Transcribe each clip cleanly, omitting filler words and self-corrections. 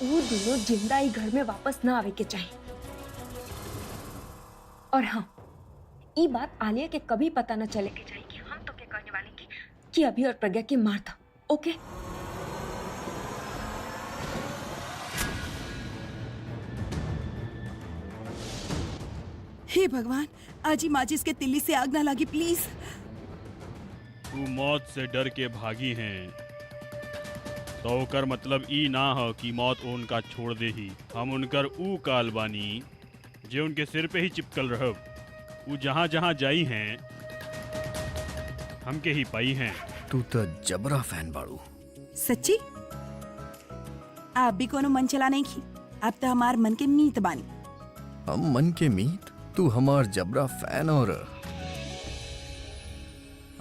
वो दोनों जिंदा ही घर में वापस ना आवे के चाहिए। और हाँ, ये बात आलिया के कभी पता न चले के चाहिए कि हम तो के कहने वाले कि अभी और प्रज्ञा की मार था। ओके? हे भगवान, आज ही माचिस के तिल्ली से आग ना लगी प्लीज। तू मौत से डर के भागी हैं तो ओकर मतलब ई ना हो कि मौत उनका छोड़ दे ही। हम उनकर ऊ काल बानी जे उनके सिर पे ही चिपकल रहब। ऊ जहाँ जहाँ जाई हैं हमके ही पाई हैं। तू तो जबरा फैन बाड़ू। सच्ची? आप भी कोनो मन चला नहीं की, अब तो हमार मन के मीत बानी। हम मन के मीत, तू हमार जबरा फैन और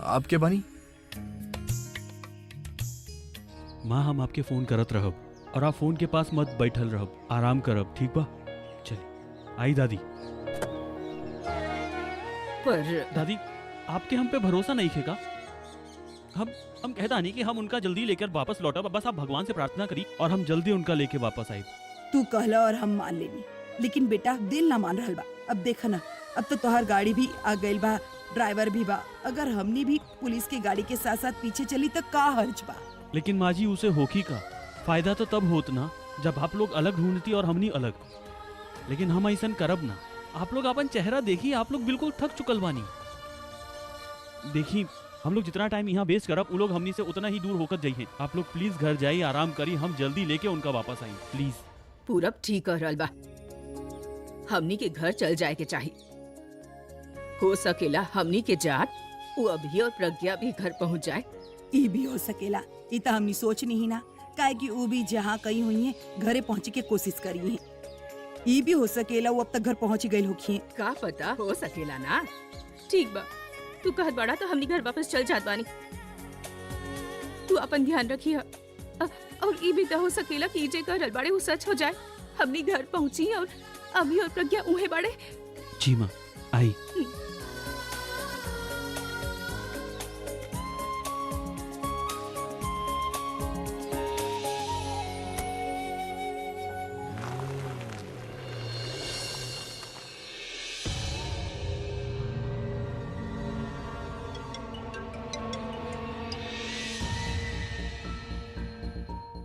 आपके बानी। माँ हम आपके फोन करत रहब और आप फोन के पास मत बैठल रहब, आराम करब, ठीक बा? चलिए आई दादी। पर दादी आपके हम पे भरोसा नहीं खेगा। हम कहता नहीं कि हम उनका जल्दी लेकर वापस लौटा, बस आप भगवान से प्रार्थना करी और हम जल्दी उनका लेके वापस आए। तू कहला और हम मान लेनी, लेकिन बेटा दिल ना मान रहल बा। अब देखा ना, अब तो तोहार गाड़ी भी आ गइल बा, ड्राइवर भी बा। अगर हमनी भी पुलिस की गाड़ी के साथ साथ पीछे चली तो का हर्ज बा? लेकिन माँ जी उसे होकी का फायदा तो तब होत ना जब आप लोग अलग ढूंढती और हमनी अलग। लेकिन हम ऐसा करब ना। आप लोग अपन चेहरा देखिए, आप लोग बिल्कुल थक चुकल बानी। देखिए हम लोग जितना टाइम यहाँ वेस्ट करब, वो लोग हमनी से उतना ही दूर होकर जाइए। आप लोग प्लीज घर जाइए, आराम करिए, हम जल्दी लेके उनका वापस आइए प्लीज। पूरब ठीक कह रहल बा, हमनी के घर चल जाए के चाहिए। हो सकेला हमनी के जात वो अभी और प्रज्ञा भी घर पहुँच जाए। ई भी हो सकेला, ई तो हमनी सोचनी ही ना, काहे कि वो भी जहाँ कहीं हुई है घरे पहुँचे के कोशिश करी है। ई भी हो सकेला वो अब तक घर पहुँच गई होखी। का पता, हो सकेला ना। ठीक बा, तू कहत बड़ा तो हमनी घर वापस चल जात बानी। तू अपन ध्यान रखी है। और ई भी तो हो सकेला कि जे कहल बड़े वो सच हो जाए। हमनी घर पहुँची और अभी और प्रज्ञा उहे बड़े। जी माँ आई।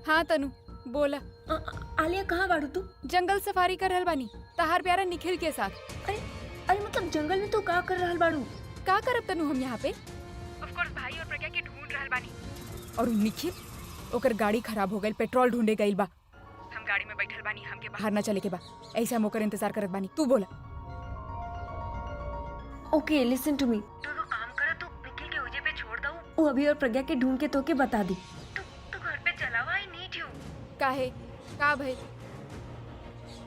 हाँ तनु बोला। आलिया कहाँ बाड़ू तू? जंगल सफारी कर रहल बानी तहार प्यारा निखिल के साथ। अरे मतलब जंगल में तू का कर रहल बाड़ू? का करब तनु हम यहाँ पे? ऑफ कोर्स भाई और प्रज्ञा के ढूंढ रहल बानी। और निखिल ओकर गाड़ी खराब हो गई, पेट्रोल ढूंढे गइल बा। हम गाड़ी में बैठल बानी, हमके बाहर ना चले के बा। ऐसे हम ओकर इंतजार करत बानी। तू बोला। Okay listen to me. तू तो काम कर, तू निखिल के ओजे पे छोड़ दऊ। वो अभी और प्रज्ञा के ढूंढ के तोके बता दी। तू घर पे चलावा ही नहीं थियो। काहे का भाई?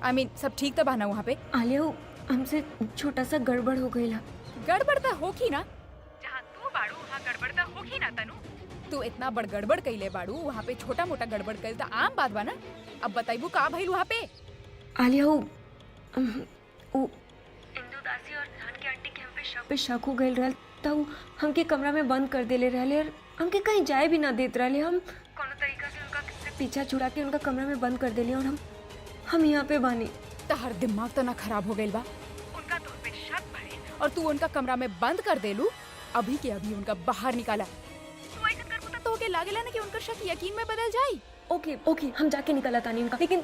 आई मीन सब ठीक तो बना वहाँ पे? आलिया हमसे छोटा सा गड़बड़ हो गई। गड़बड़ तो होगी ना, जहाँ तू बाड़ू वहाँ गड़बड़ तो होगी ना तनु। तू इतना बड़ गड़बड़ कइले बाड़ू, वहाँ पे छोटा मोटा गड़बड़ कइल तो आम बात बा ना। अब बताइबू का भइल वहाँ पे? आलिया वो इंदु दासी और धान की आंटी के हम पे शक हो गइल रहल, तो हमके कमरा में बंद कर देले रहले और हमके कहीं जाए भी ना देत रहले। हम कोनो तरीका से उनका पीछा छुड़ा के उनका कमरा में बंद कर देली और हम यहाँ पे बानी। तहर दिमाग तो ना खराब हो गइल बा? उनका तो पे शक भइल और तू उनका कमरा में बंद कर देलू। अभी के अभी उनका बाहर निकाला। तू ऐसा करबू तो होके लागेला ना कि उनका शक यकीन में बदल जाई। ओके हम जाके निकला तानी उनका, लेकिन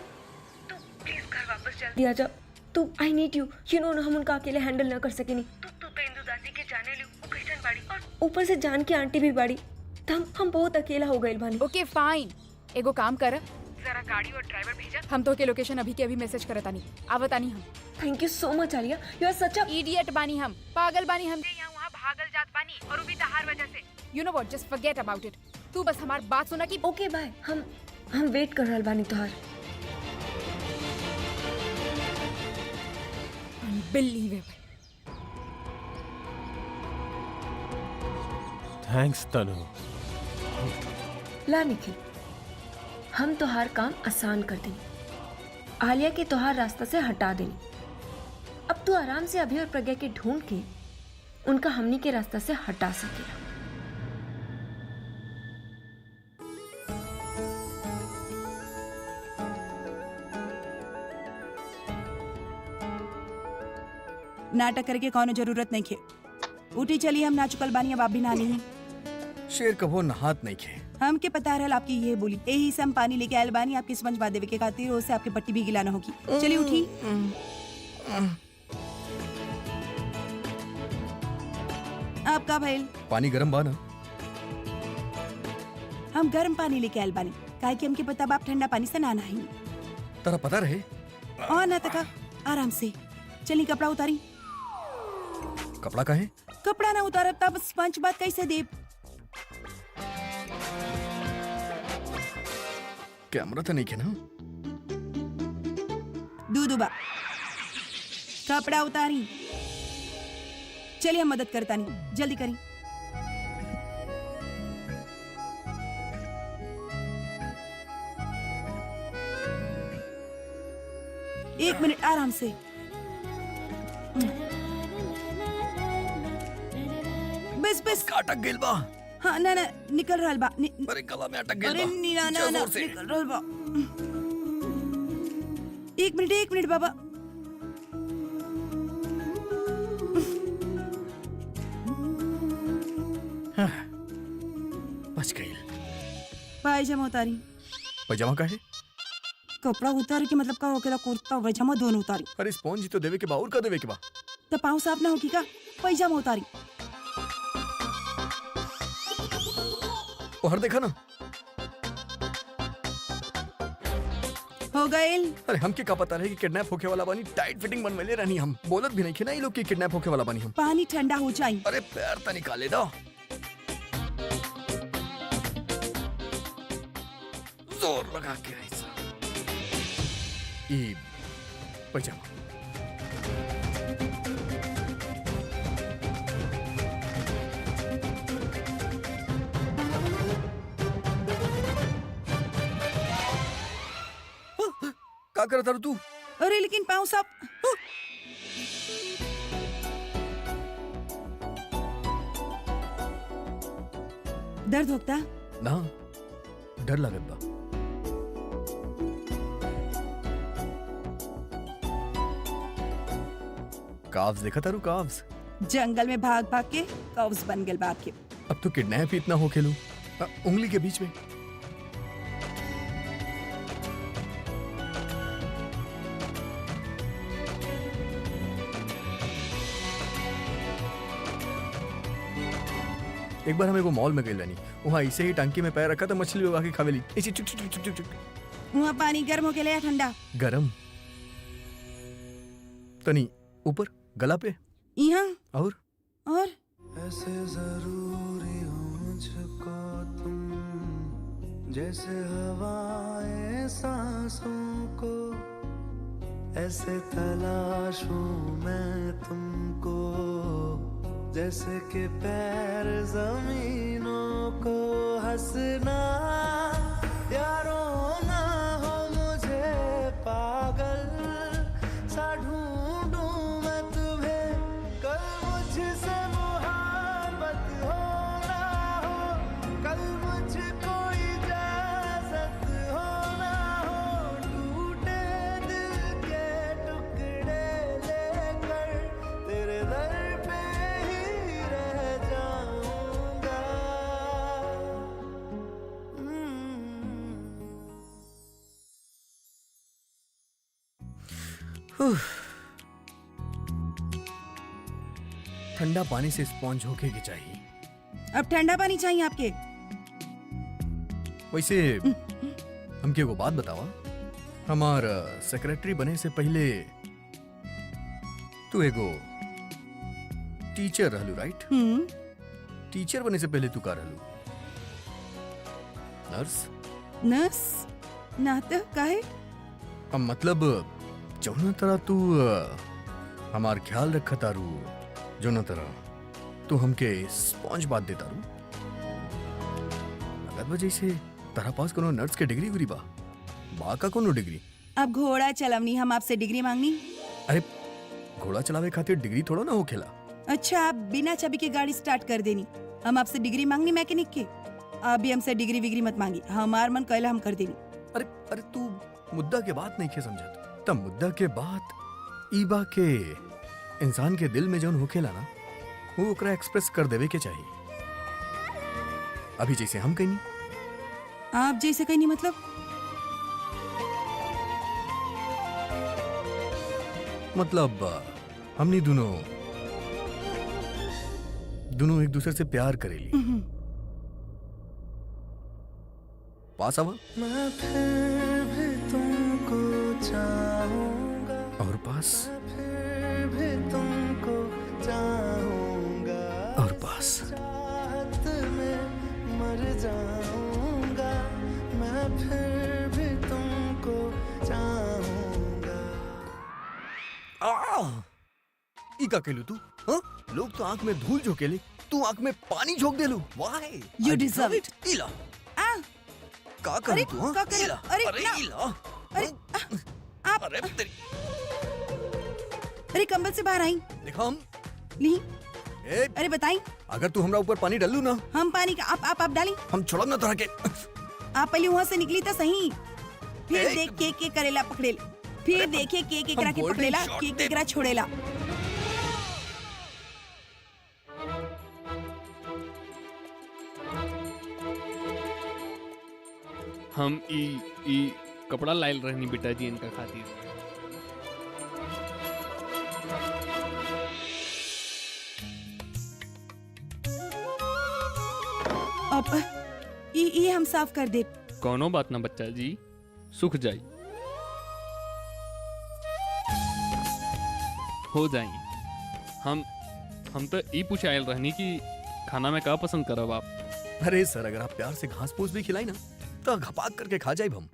तू प्लीज घर वापस जल्दी आ जा। तू आई नीड यू नो हम उनका अकेले हैंडल ना कर सकेनी। तू तो इंदु दासी के जाने ली, वो कैसन बाड़ी और ऊपर से जान की आंटी भी बाड़ी। हम बहुत अकेला हो गइल बानी। ओके फाइन, एगो काम कर, जरा गाड़ी और ड्राइवर भेजा। हम तो के लोकेशन अभी के अभी मैसेज करतानी, आवतानी हम। Thank you so much Alia, you are such a idiot बानी हम, पागल बानी हम। यहाँ वहाँ भागल जात बानी और वो भी तहार वजह से। You know what, just forget about it. तू बस हमार बात सुना कि ओके बाय। हम वेट कर रहल बानी तोहार। अनबिलीवेबल। थैंक्स तनु। ला निखिल, हम तोहार काम आसान कर देंगे। आलिया के तोहार रास्ता से हटा देंगे। अब तू आराम से अभी और प्रज्ञा के ढूंढ के उनका हमनी के रास्ता से हटा सकेला। नाटक करके कौनो जरूरत नहीं खे। उठी चलिए, हम ना चुकल बानी, अब आप भी ना ली। शेर कबो नहात नहीं खे। हमके पता रहल आपकी ये बोली, यही से हम पानी लेके आयल बानी आपकी स्पंज बांध देवे के खातिर, उससे आपके पट्टी भी गिलाना होगी। चलिए उठी। आपका भइल? पानी गरम बा ना? हम गर्म पानी लेके आयल बानी, काहे कि हमके पता बा आप ठंडा पानी से ना नहाई। तारा पता रहे? और ना तका, आराम से चली। कपड़ा उतारी। कपड़ा काहे? कपड़ा ना उतारब तब स्पंज बात कैसे देब? कैमरा तो नहीं खे ना? दूध बा, कपड़ा उतारी। चलिए हम मदद करता नहीं, जल्दी करी। एक मिनट, आराम से। बस बस। अटक गेल बा। हाँ ना ना, निकल रहल बा। अरे गला में अटक गेल अरे बा। ना ना जोर ना, से। निकल रहल बा। एक मिनट बाबा। बच गई। पायजामा उतारी। पजामा काहे? कपड़ा उतार के मतलब का होकेला, कुर्ता पजामा दोनों उतारी। अरे स्पॉन्ज तो देवे के बा, और का देवे के बा? तो पाँव साफ ना होगी का? पैजामा उतारी। बाहर देखा ना? हो गए। अरे हम क्या पता रहे कि किडनैप होके वाला बानी? टाइट फिटिंग बनवेले रहनी हम। बोलत भी नहीं खे ना ये लोग कि किडनैप होके वाला बानी हम। पानी ठंडा हो जाए। अरे पैर तो निकाले दो। जोर लगा के ऐसा। ये पजामा। क्या करता रू तू? अरे लेकिन पाँव साफ। दर्द होता? ना, डर लगत बा। काव्स देखा तारू? काव्स जंगल में भाग भाग के कव्स बन गए बाप के। अब तो किडनैप ही इतना हो खेलू उंगली के बीच में। एक बार हम एगो मॉल में गए रानी, वहाँ ऐसे ही टंकी में पैर रखा तो मछली उगा के खावेली ऐसे चुक चुक चुक चुक चुक। वहाँ पानी गर्म हो गया या ठंडा? गरम। तनी ऊपर गला पे यहाँ और ऐसे जरूरी हो मुझको तुम, जैसे हवाएं सांसों को, ऐसे तलाशूं मैं तुमको, जैसे कि पैर जमीनों को। हंसना या रोना हो मुझे पागल सा ढूंढूं मैं तुम्हें, कल मुझसे मोहब्बत हो ना हो, कल मुझको इजाजत हो ना हो, टूटे दिल के टुकड़े लेकर तेरे दर पे ही रह जाऊंगा। ठंडा पानी से स्पॉन्ज होके के चाहिए। अब ठंडा पानी चाहिए आपके? वैसे हमके एगो बात बतावा, हमार सेक्रेटरी बने से पहले तू एगो टीचर रहलू, राइट? टीचर बने से पहले तू का रहलू? नर्स? नर्स ना तो काहे? अब मतलब जौना तरह तू हमार ख्याल रखा तारू, जौना तरह तू हमके स्पॉन्ज बात देता रू, लगत बा जैसे तारा पास कोनो नर्स के डिग्री उग्री बा का कोनो डिग्री? अब घोड़ा चलवनी हम आपसे डिग्री मांगनी? अरे घोड़ा चलावे खातिर डिग्री थोड़ा ना हो खेला। अच्छा, आप बिना चाबी के गाड़ी स्टार्ट कर देनी, हम आपसे डिग्री मांगनी मैकेनिक के? आप भी हमसे डिग्री विग्री मत मांगी, हमार मन कहला हम कर देनी। अरे अरे तू मुद्दा के बात नहीं के समझत। तब मुद्दा के बात ई बा के इंसान के दिल में जौन होखेला ना वो ओकरा एक्सप्रेस कर देवे के चाहिए। अभी जैसे हम कहीं आप जैसे कहीं नहीं मतलब हमनी दोनों एक दूसरे से प्यार करेली। पास आवा मैं फिर भी तुमको चाहूंगा और पास फिर भी तुमको चाहूंगा और पास। चाहत में मर जाऊंगा मैं फिर भी तुमको चाहूंगा। ई का केलू तू? हाँ? लोग तो आंख में धूल झोंकेले, तू आंख में पानी झोंक देलू। Why? You I deserve it. इला आ, का करू तू? हाँ? का करे? इला, अरे, अरे ना। इला, अरे आप अरे तेरी अरे कंबल से बाहर आई देखा हम ली। ए, अरे बताई अगर तू हमरा ऊपर पानी डालू ना हम पानी का आप डाली। हम छोड़ब ना तोरा के। आप पहले वहाँ से निकली तो सही, फिर ए, देख के करेला पकड़ेला, फिर देखे के केकरा के golden पकड़ेला shot के दे- केकरा छोड़ेला। हम ई कपड़ा लायल रहनी बेटा जी इनका खातिर। अब ये हम साफ कर दे। कौनो बात ना बच्चा जी, सुख जाई हो जाई। हम तो ई पूछ आयल रहनी कि खाना में का पसंद करब आप? अरे सर, अगर आप प्यार से घास फूस भी खिलाई ना तो घपाक करके खा जाए हम।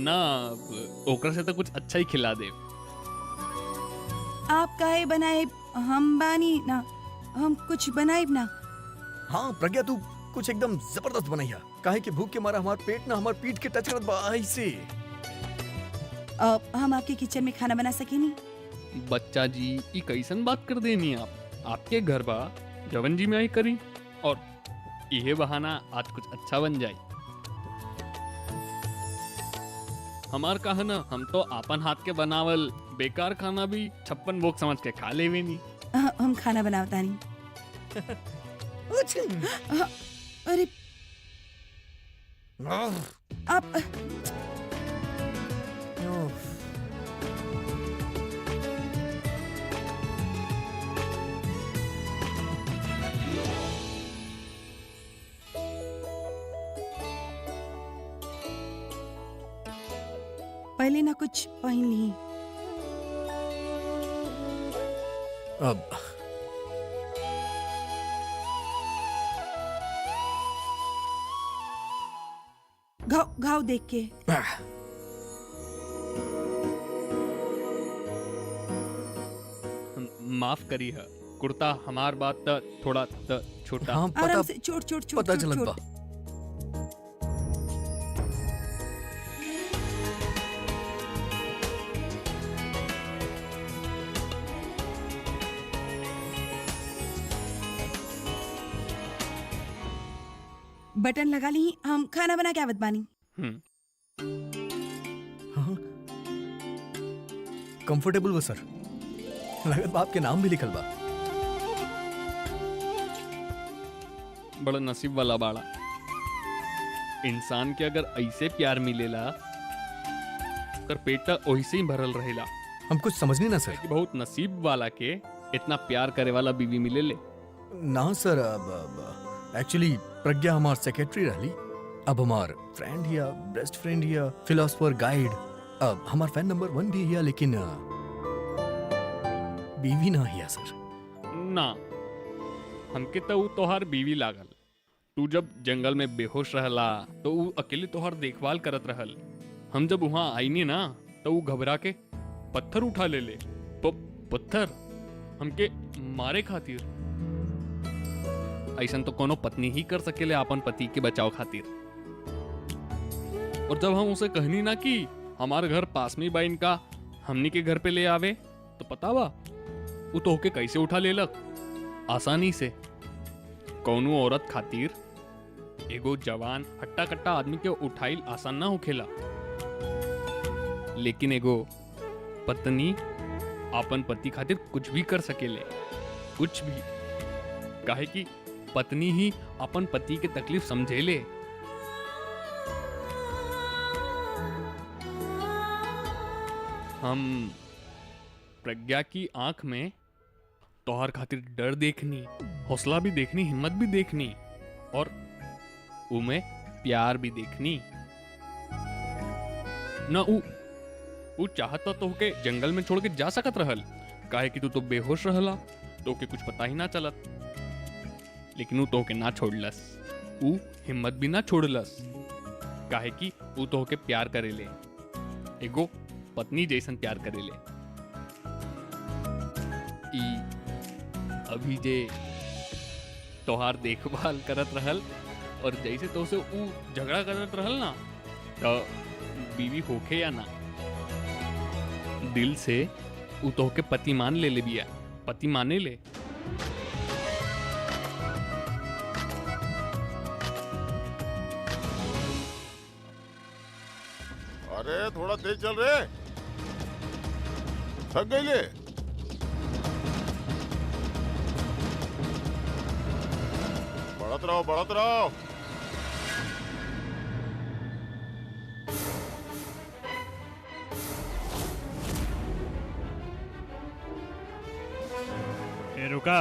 ना अब ओकरा से तो कुछ अच्छा ही खिला दे। आप काहे बनाए, हम बानी ना, हम कुछ बनाए ना। हाँ प्रज्ञा, तू कुछ एकदम जबरदस्त बनैया। काहे कि भूख के मारा हमार पेट ना हमार पीठ के टच करत बा ऐसे। अब हम आपके किचन में खाना बना सकेनी? बच्चा जी ई कैसन बात कर देनी आप? आपके घर बा, जवन जी में आई करी और यह बहाना आज कुछ अच्छा बन जाए। हमार कहा ना, हम तो आपन हाथ के बनावल बेकार खाना भी 56 भोग समझ के खा लेवे नी। हम खाना बनावता नहीं। अरे आप पहले ना कुछ पहन ली। अब घाव देख के। माफ करी है, कुर्ता हमार बात त थोड़ा त छोटा। हाँ आराम पता से छोड़ छोड़ छोड़ पता छोड़, चलत छोड़। बा। बटन लगा ली, हम खाना बना के आवत बानी। हाँ कंफर्टेबल बा सर, लगत बा आपके नाम भी लिखल बा। बड़ा नसीब वाला बाड़ा। इंसान के अगर ऐसे प्यार मिलेला कर पेटा वैसे ही भरल रहेला। हम कुछ समझनी ना सर। कि बहुत नसीब वाला के इतना प्यार करे वाला बीवी मिले ले। ना सर, अब एक्चुअली प्रज्ञा हमार सेक्रेटरी रहली, अब हमार फ्रेंड हिया, बेस्ट फ्रेंड हिया, फिलोसोफर गाइड, अब हमार फैन नंबर 1 भी हिया, लेकिन बीवी ना हिया सर। ना, हमके तो ऊ तोहार बीवी लागल। तू जब जंगल में बेहोश रहला तो ऊ अकेले तोहार देखभाल करत रहल। हम जब वहाँ आईनी ना तो ऊ घबरा के पत्थर उठा ले ले। पत्थर हमके मारे खातिर। ऐसा तो कोनो पत्नी ही कर सकेले अपन पति के बचाव खातिर। और जब हम उसे कहनी ना कि हमारे घर पास में बा इनका, हमनी के घर पे ले आवे, तो पता बा वो तो होके कैसे उठा लेलक, आसानी से। कौनो औरत खातिर एगो जवान हट्टा कट्टा आदमी के उठाइल आसान ना होखेला, लेकिन एगो पत्नी आपन पति खातिर कुछ भी कर सकेले, कुछ भी। काहे कि पत्नी ही अपन पति के तकलीफ समझेले। हम प्रज्ञा की आंख में तोहर खातिर डर देखनी, हौसला भी देखनी, हिम्मत भी देखनी और उमे प्यार भी देखनी। ना ऊ चाहता तो के जंगल में छोड़ के जा सकत रहल, काहे कि तू तो बेहोश रहला, तो के कुछ पता ही ना चलत। लेकिन ऊ तो के ना छोड़लस, ऊ हिम्मत भी ना छोड़लस, काहे कि ऊ तो के प्यार करेले, एगो पत्नी जैसन प्यार करेले। ई अभी जे तोहार देखभाल करत रहल और जैसे तो से ऊ झगड़ा करत रहल ना, तो बीवी होखे या ना, दिल से ऊ तो के पति मान ले बिया, पति माने ले। अरे थोड़ा तेज चल रे, थक गई ले। बढ़त रहो, बढ़त रहो। ए रुका,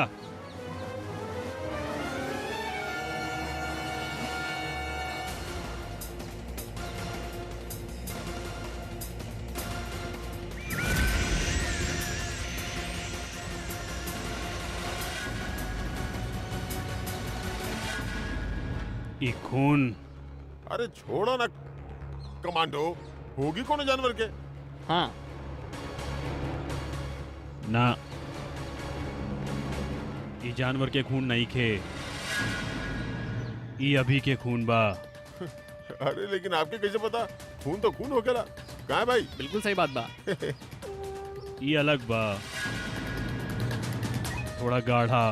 ये खून। अरे छोड़ो ना कमांडो, होगी कौन जानवर के? हाँ, ना, ये जानवर के खून नहीं खे, ये अभी के खून बा। अरे लेकिन आपके कैसे पता? खून तो खून हो गया। कहाँ है भाई? बिल्कुल सही बात बा। ये अलग बा, थोड़ा गाढ़ा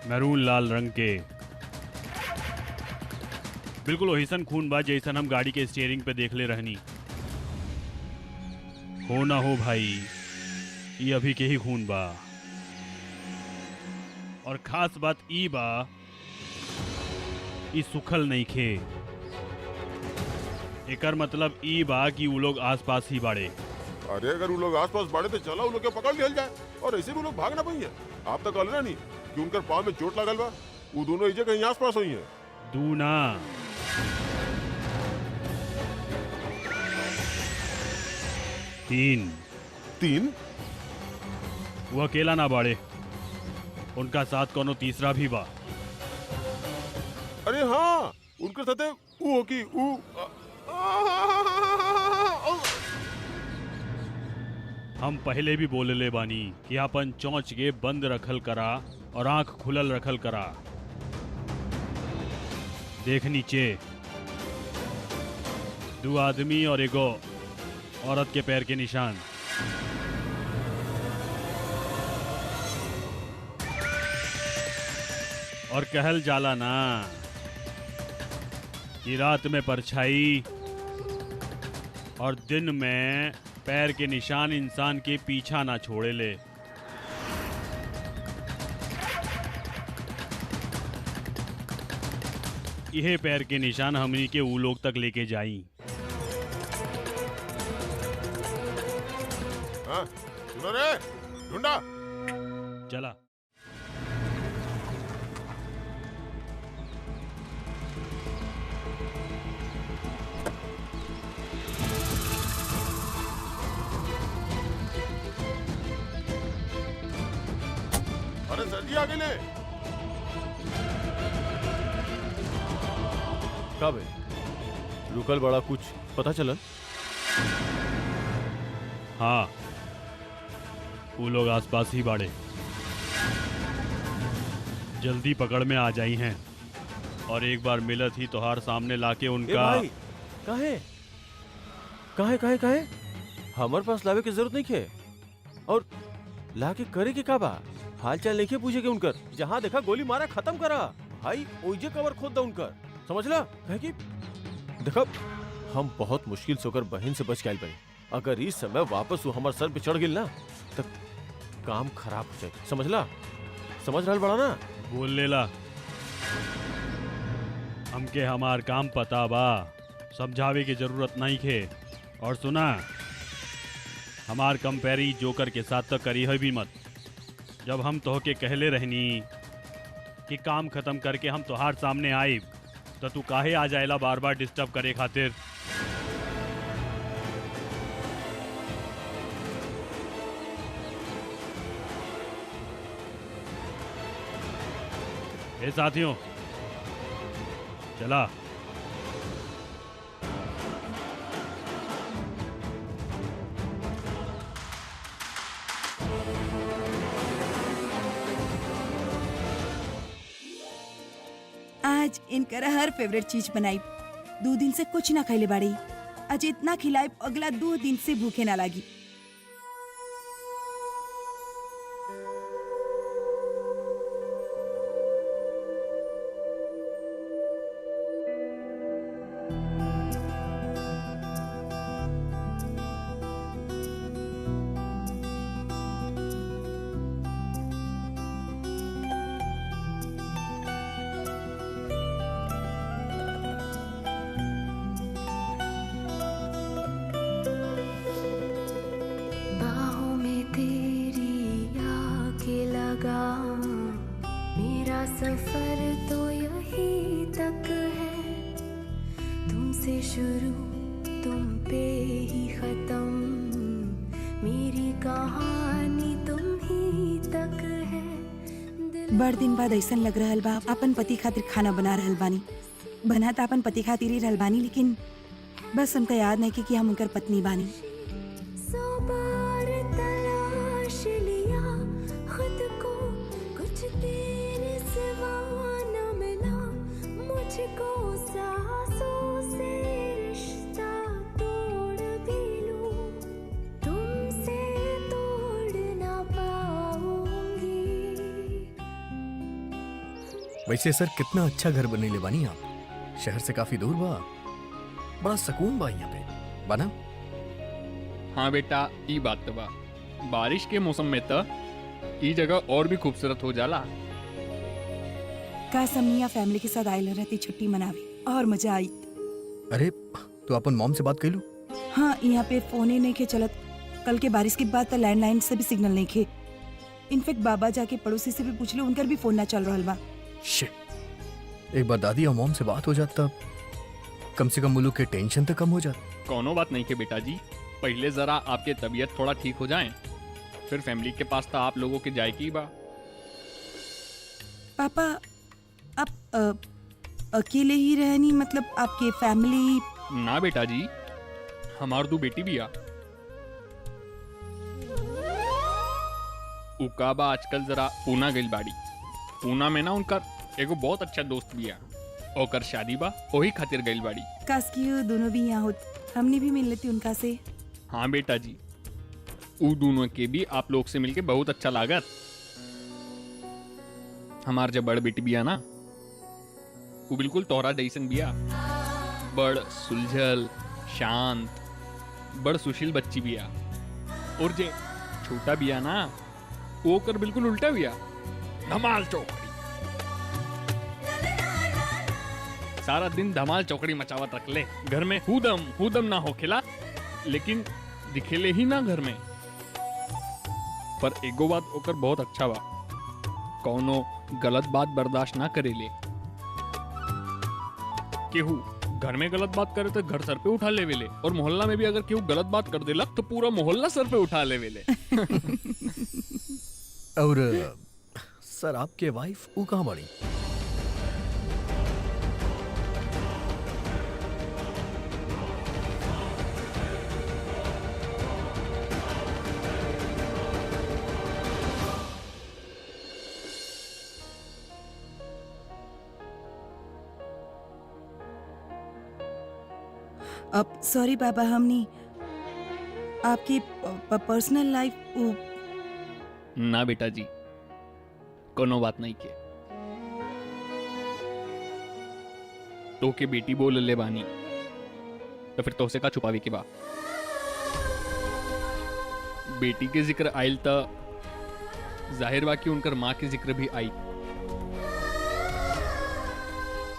मैरून लाल रंग के, बिल्कुल वहीसन खून बा जैसन हम गाड़ी के स्टीयरिंग पे देख ले रहनी। हो ना हो भाई, ये अभी के ही खून बा। और खास बात ई बा, ई सुखल नहीं खे। एकर मतलब ई बा कि वो लोग आसपास ही बाड़े। अरे अगर वो लोग आसपास बाड़े तो चला उन लोग के पकड़ लिया जाए, और ऐसे भी लोग भाग ना पाएंगे। आप तो कल नहीं कि उनकर पाँव में चोट लगल बा, वो दोनों इजे कहीं आसपास हुई है। दूना तीन तीन? वो अकेला ना बाड़े, उनका साथ कोनो तीसरा भी बा। अरे हाँ, उनके साथ वो की हम पहले भी बोले बानी कि अपन चौंच के बंद रखल करा और आंख खुलल रखल करा। देख नीचे, 2 आदमी और एगो औरत के पैर के निशान। और कहल जाला ना कि रात में परछाई और दिन में पैर के निशान इंसान के पीछा ना छोड़े ले। यह पैर के निशान हमनी के ऊ लोग तक लेके जाई। हाँ, सुनो रे, ढूंढा। चला। अरे सर जी आगे ले। का बे, रुकल बड़ा कुछ पता चलल? हाँ, वो लोग आसपास ही बाड़े, जल्दी पकड़ में आ जाई हैं। और एक बार मिलत ही तोहार सामने लाके उनका। भाई, काहे काहे काहे काहे हमारे पास लावे की जरूरत नहीं है। और लाके करे के का बा? हाल चाल नहीं पूछे के उनकर, जहाँ देखा गोली मारा खत्म करा भाई। ओइजे कवर खोद दा उनकर, समझ ला? कहे कि देखो हम बहुत मुश्किल से होकर बहन से बच के आइल बानी, अगर इस समय वापस वो हमारे सर पे चढ़ गिल ना तो काम खराब हो जाए, समझला? समझ रहल बड़ा ना? बोल लेला। हमके हमार काम पता बा, समझावे की जरूरत नहीं खे। और सुना, हमार कंपेरी जोकर के साथ तो करी है भी मत। जब हम तोहके कहले रहनी कि काम खत्म करके हम तोहार सामने आए, तो तू काहे आ जाएला बार बार डिस्टर्ब करे खातिर? ए साथियों, चला। आज इनकर हर फेवरेट चीज बनाई। 2 दिन से कुछ ना खैले बाड़ी। आज इतना खिलाई अगला 2 दिन से भूखे ना लागी। बाहों में तेरी आके लगा, मेरा सफर तो यही तक है। तुमसे शुरू तुम पे ही खत्म, मेरी कहानी तुम ही तक है। बड़ दिन बाद ऐसा लग रहल बा अपन पति खातिर खाना बना रहल बानी। बना तो अपन पति खातिर ही रहल बानी, लेकिन बस उनका याद नहीं कि हम उनकर पत्नी बानी। 100 बार तलाश लिया खुद को, कुछ तेरे सिवा न मिला मुझको। सांसों से रिश्ता तोड़ भी लूं, तुमसे तोड़ ना पाऊंगी। वैसे सर कितना अच्छा घर बनेले बानी आप। शहर से काफी दूर बा, बड़ा सुकून बा यहाँ पे बना। हाँ बेटा, ई बात तो बा। बारिश के मौसम में तो ई जगह और भी खूबसूरत हो जाला। का समनिया फैमिली के साथ आयल रहती छुट्टी मनावे और मजा आई। अरे तू अपन मॉम से बात कर लू। हाँ, यहाँ पे फोन ही नहीं खे चलत। कल के बारिश के बाद तो लैंडलाइन से भी सिग्नल नहीं खे। इनफेक्ट बाबा जाके पड़ोसी से भी पूछ लो, उनकर भी फोन ना चल रहा बा। शिट, एक बार दादी और मॉम से बात हो जाता, कम से कम वो लोग के टेंशन तो कम हो जाता। कोनो बात नहीं के बेटा जी, पहले जरा आपके तबीयत थोड़ा ठीक हो जाए, फिर फैमिली के पास तो आप लोगों के जाए की बा। पापा, आप अकेले ही रहनी, मतलब आपके फैमिली? ना बेटा जी, हमार 2 बेटी भी आ। उकाबा आजकल जरा पूना गइल बाड़ी। पूना में ना उनका एगो बहुत अच्छा दोस्त भी आ, ओकर शादी बा, ओही खातिर गइल बाड़ी। काश कि वो दोनों भी यहाँ होत, हमने भी मिल लेती उनका से। हाँ बेटा जी, उ दोनों के भी आप लोग से मिलके बहुत अच्छा लागत। हमार जब बड़ बेटी बिया ना, वो बिल्कुल तोहरा जैसन बिया। बड़ सुलझल, शांत, बड़ सुशील बच्ची बिया। और जे छोटा बिया ना, वो कर बिल्कुल उल्टा बिया, धमाल चौकड़ी। सारा दिन धमाल चौकड़ी मचावत रख ले। घर में हुदम ना होखेला, लेकिन दिखेले ही ना घर में। पर एगो बात ओकर बहुत अच्छा बा, कौनो गलत बात बर्दाश्त ना करेले। केहू घर में गलत बात करे तो घर सर पे उठा लेवेले, और मोहल्ला में भी अगर केहू गलत बात कर देला तो पूरा मोहल्ला सर पे उठा लेवेले। और सर आपके वाइफ वो कहाँ बड़ी? अब सॉरी बाबा, हमने आपकी पर्सनल लाइफ ना बेटा जी, कोनो बात नहीं के। तो के बेटी बोल ले बानी, तो फिर तो से का छुपावे के बा। बेटी के जिक्र आयल त जाहिर बा कि उनकर माँ के जिक्र भी आई।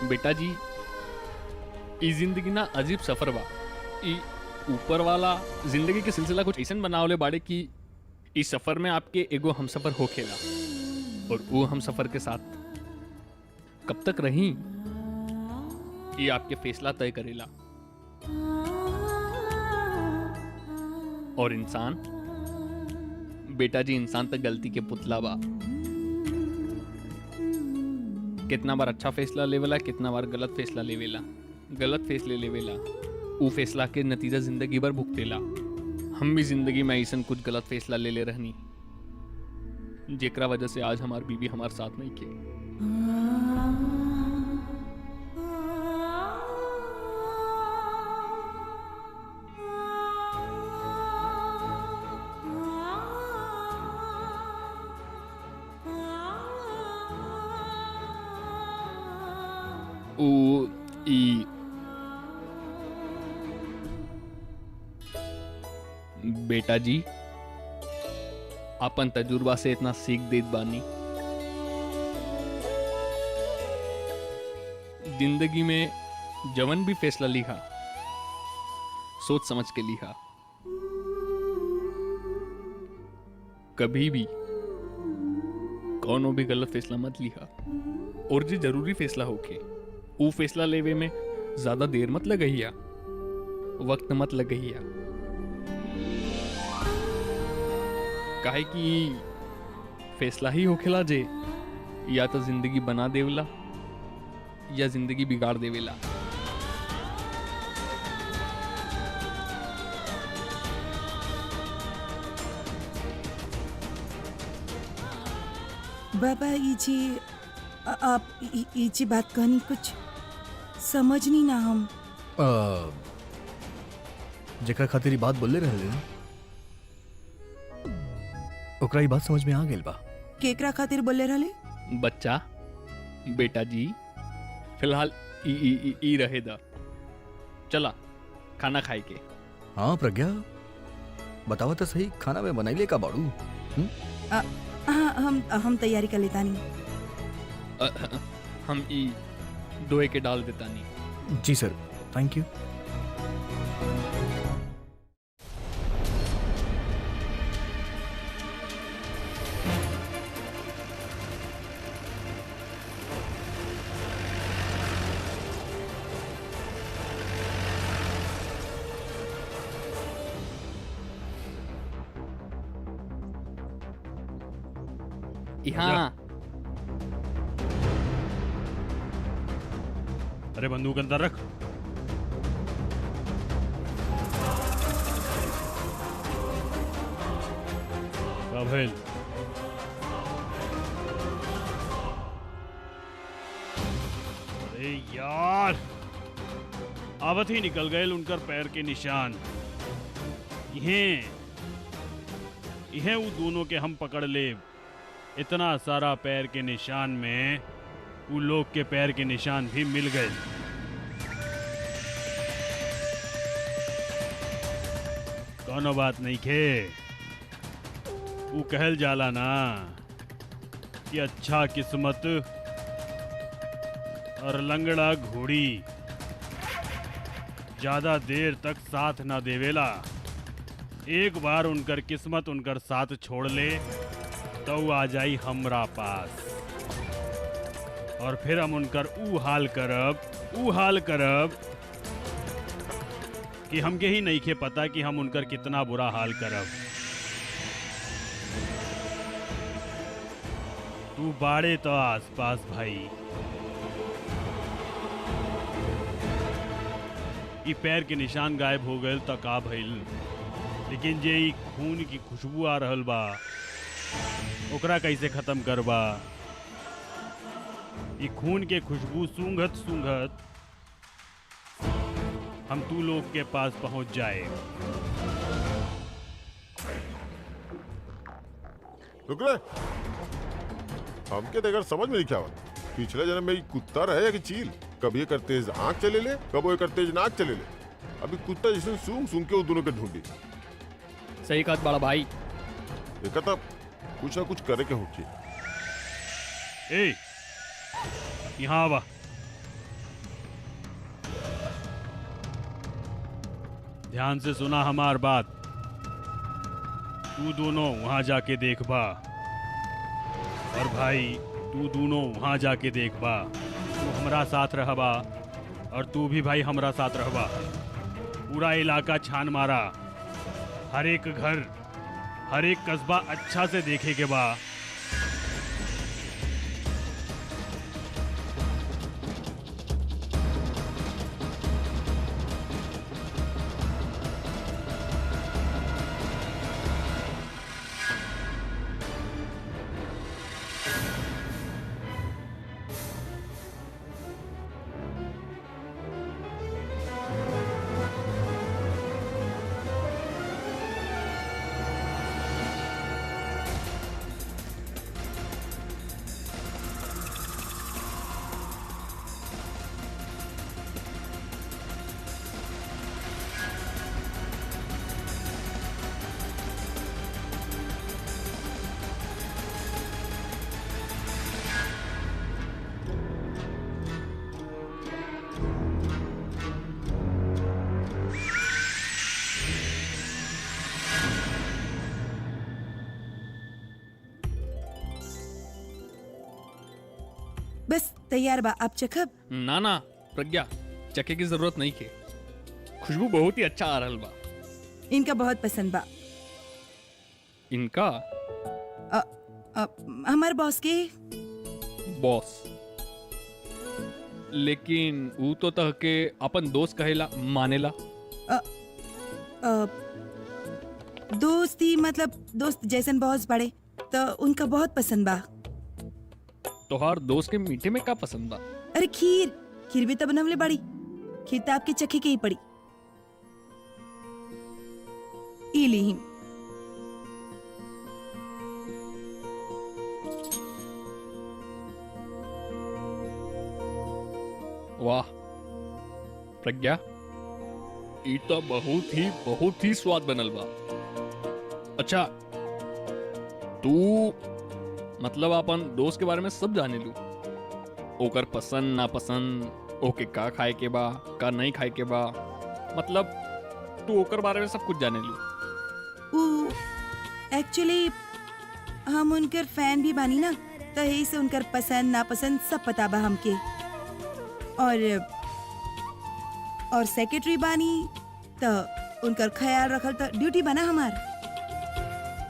बेटा जी, ई जिंदगी ना अजीब सफर बा। ई ऊपर वाला जिंदगी के सिलसिला कुछ ऐसा बनावले बाड़े कि इस सफर में आपके एगो हम सफर होखेला और वो हम सफर के साथ कब तक रही ये आपके फैसला तय करेला। और इंसान, बेटा जी, इंसान तक गलती के पुतला बा। कितना बार अच्छा फैसला लेवेला, कितना बार गलत फैसला लेवेला। गलत फैसले लेवेला, वो फैसला के नतीजा जिंदगी भर भुगतेला। हम भी जिंदगी में ऐसा कुछ गलत फैसला ले रहनी जेकरा वजह से आज हमार बीवी हमार साथ नहीं के। बेटा जी, अपन तजुर्बा से इतना सीख देत बानी। जिंदगी में जवन भी फैसला लिखा सोच समझ के लिखा। कभी भी कौनो भी गलत फैसला मत लिखा। और जो जरूरी फैसला होके वो फैसला लेवे में ज्यादा देर मत लगइया, वक्त मत लगइया। काहे कि फैसला ही होखेला जे या तो जिंदगी बना देवेला या जिंदगी बिगाड़ देवेला। बाबा आप ये बात कहनी कुछ समझ नहीं ना हम। जेकरा खातिर ई बात बोले रहले ना, ओकरा ई बात समझ में आ गेल बा। केकरा खातिर बोले रहले? बच्चा, बेटा जी, फिलहाल ई रहे दा। चला खाना खाए के। हाँ प्रज्ञा, बतावा तो सही, खाना में बनाइले का बाड़ू? हाँ, हम तैयारी कर लेता नहीं। हम ई दोए के डाल देता नहीं। जी सर, थैंक यू। यहाँ अरे बंदूक अंदर रख। का भइल? अरे यार, आवत ही निकल गए उनकर पैर के निशान। इहे वो दोनों के हम पकड़ ले। इतना सारा पैर के निशान में वो लोग के पैर के निशान भी मिल गए। कोनो बात नहीं खे। वो कहल जाला ना कि अच्छा किस्मत और लंगड़ा घोड़ी ज्यादा देर तक साथ ना देवेला। एक बार उनकर किस्मत उनकर साथ छोड़ ले तो आ जाई हमरा पास, और फिर हम उनकर ऊ हाल करब कि हमके ही नहीं खे पता कि हम उनकर कितना बुरा हाल करब। तू बाड़े तो आसपास भाई। ई पैर के निशान गायब हो गए तो का भइल, लेकिन जे ई खून की खुशबू आ रहल बा ओकरा कैसे खत्म करबा? ई खून के खुशबू सूंघत सूंघत हम तू लोग के पास पहुंच जाए। रुक रे, हमके तो अगर समझ में नहीं क्या पिछले जन्म में ये कुत्ता रहे या कि चील? कभी ये करते आँख चले ले, कब वो करते नाक चले ले। अभी कुत्ता जिसने सूंघ सूंघ के उस दोनों के ढूंढी। सही कहा बड़ा भाई, एक तो कुछ ना कुछ करे के होके। ए यहाँ आवा। ध्यान से सुना हमार बात। तू दोनों वहां जाके देखबा और भाई तू दोनों वहां जाके देखबा। तू हमरा साथ रहबा और तू भी भाई हमरा साथ रहबा। पूरा इलाका छान मारा, हर एक घर हर एक कस्बा अच्छा से देखे के बा। बस तैयार बा, आप चखब। ना ना प्रज्ञा, चखे की जरूरत नहीं के। खुशबू बहुत ही अच्छा आ रहल बा। इनका बहुत पसंद बा। इनका हमार बॉस के। बॉस, लेकिन वो तो तह के अपन दोस्त कहेला मानेला। दोस्ती मतलब दोस्त जैसन बॉस बड़े तो उनका बहुत पसंद बा। तोहार दोस्त के मीठे में का पसंद बा? अरे खीर, खीर भी तो बनवले बड़ी। खीर तो आपके चखे के ही पड़ी। ई लीही। वाह प्रज्ञा, ई तो बहुत ही स्वाद बनल बा। अच्छा, तू मतलब अपन दोस्त के बारे में सब जाने लू। ओकर पसंद नापसंद, ओके का खाए के बा का नहीं खाए के बा, मतलब तू ओकर बारे में सब कुछ जाने लू। एक्चुअली हम उनकर फैन भी बानी ना, तो यही से उनकर पसंद नापसंद सब पता बा हमके। और सेक्रेटरी बानी तो उनकर ख्याल रखल तो ड्यूटी बना हमार।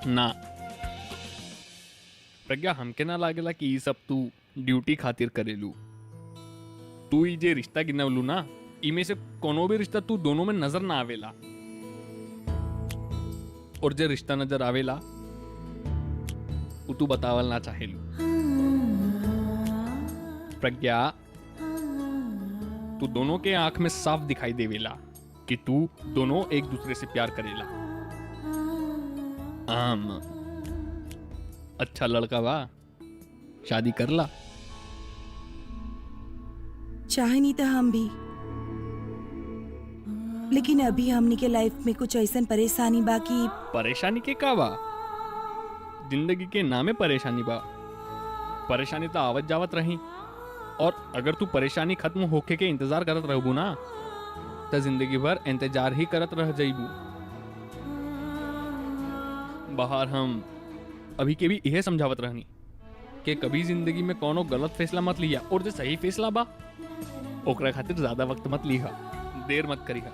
ना प्रज्ञा, हमके ना लागेला कि ई सब तू ड्यूटी खातिर करेलू। तू ई जे रिश्ता गिनवलू ना, इमे से कोनो भी रिश्ता तू दोनों में नजर ना आवेला। और जे रिश्ता नजर आवेला वो तू बतावल ना चाहेलू। प्रज्ञा, तू दोनों के आंख में साफ दिखाई देवेला कि तू दोनों एक दूसरे से प्यार करेला। अच्छा लड़का बा, शादी करला। चाहे नहीं तो हम भी, लेकिन अभी हमनी के लाइफ में कुछ ऐसा परेशानी बाकी। परेशानी के का बा? जिंदगी के नामे परेशानी बा। परेशानी तो आवत जावत रही, और अगर तू परेशानी खत्म होके के इंतजार करत रहबू ना, तो जिंदगी भर इंतजार ही करत रह जाइबू। बाहर हम अभी के भी यह समझावत रहनी कि कभी जिंदगी में कोनो गलत फैसला मत लिया, और जो सही फैसला बा ओकरा खातिर ज्यादा वक्त मत लिहा, देर मत करिहा।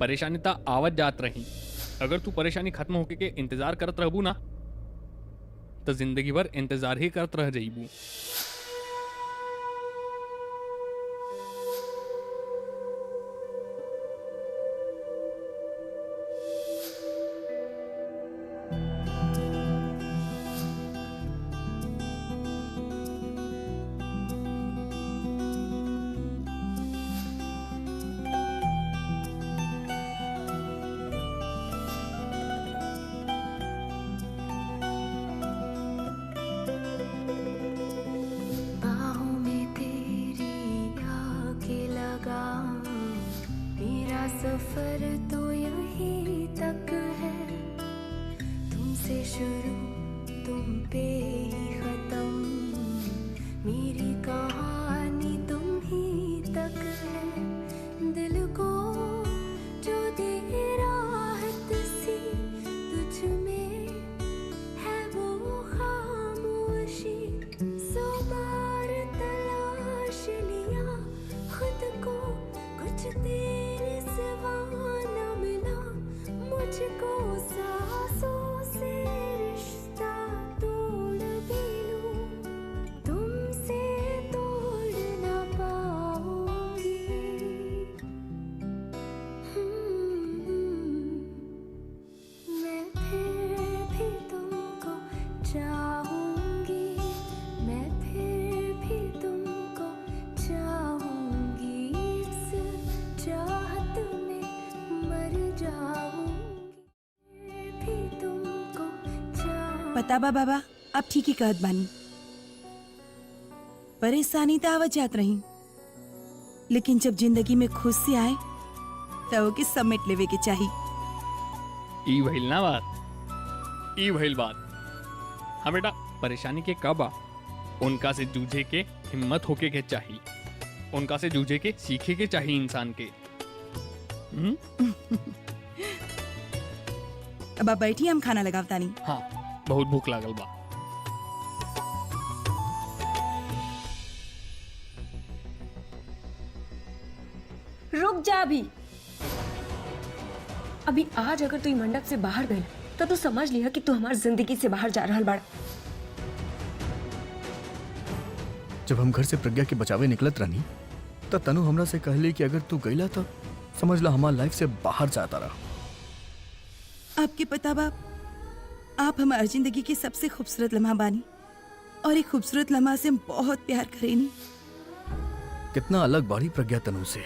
परेशानी ता आवत जात रही, अगर तू परेशानी खत्म होके के इंतजार करत रहबू ना, तो जिंदगी भर इंतजार ही करत रह जाइबू। मुझको सांसों से रिश्ता तोड़ भी लूं, तुमसे तोड़ ना पाऊंगी। मैं फिर भी तुमको चाहूंगी, मैं फिर भी तुमको चाहूंगी, इस चाहत में मर जाऊंगी, फिर भी तुमको चाहूंगी। पता बा बाबा, आप ठीक ही कहत बानी। परेशानी तो आवत जात रही, लेकिन जब जिंदगी में खुशी आए तो ओके समेट लेवे के चाहिए। ई भइल ना बात, ई भइल बात। हाँ बेटा, परेशानी के कब आ उनका से जूझे के हिम्मत होके के चाहिए, उनका से जूझे के सीखे के चाहिए इंसान के। अब आप बैठी, हम खाना लगावता नहीं। हाँ, बहुत भूख लागल बा। रुक जा अभी आज अगर तू ई मंडप से बाहर गई तो तू समझ लिया कि तू हमारी जिंदगी से बाहर जा रहल बाड़ा। जब हम घर से प्रज्ञा के बचावे निकलत रहनी तो तनु हमरा से कहली कि अगर तू गईला तो समझ ला हमार लाइफ से बाहर जाता रहा। आपके पता बा, आप हमारी जिंदगी की सबसे खूबसूरत लम्हा बानी, और एक खूबसूरत लम्हा से हम बहुत प्यार करेनी। कितना अलग बाड़ी प्रज्ञा तनु से।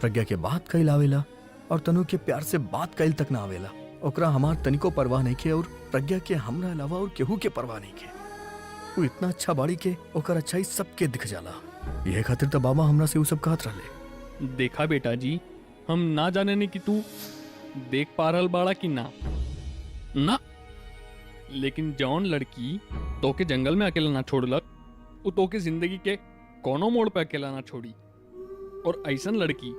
प्रज्ञा के बात कईल आवेला और तनु के प्यार से बात कईल तक ना आवेला। ओकरा हमार तनिको परवाह नहीं के, और प्रज्ञा के हमरा अलावा और केहू के परवाह नहीं के। वो इतना अच्छा बाड़ी के ओकर अच्छाई सबके दिख जाला। यह खातिर तो बाबा हमरा से वो सब कहत रहले। देखा बेटा जी, हम ना जाने नहीं कि तू देख पा रहल बाड़ा कि ना ना, लेकिन जौन लड़की तोके जंगल में अकेला ना छोड़लक, वो तोके जिंदगी के कोनो मोड़ पे अकेला ना छोड़ी। और ऐसन लड़की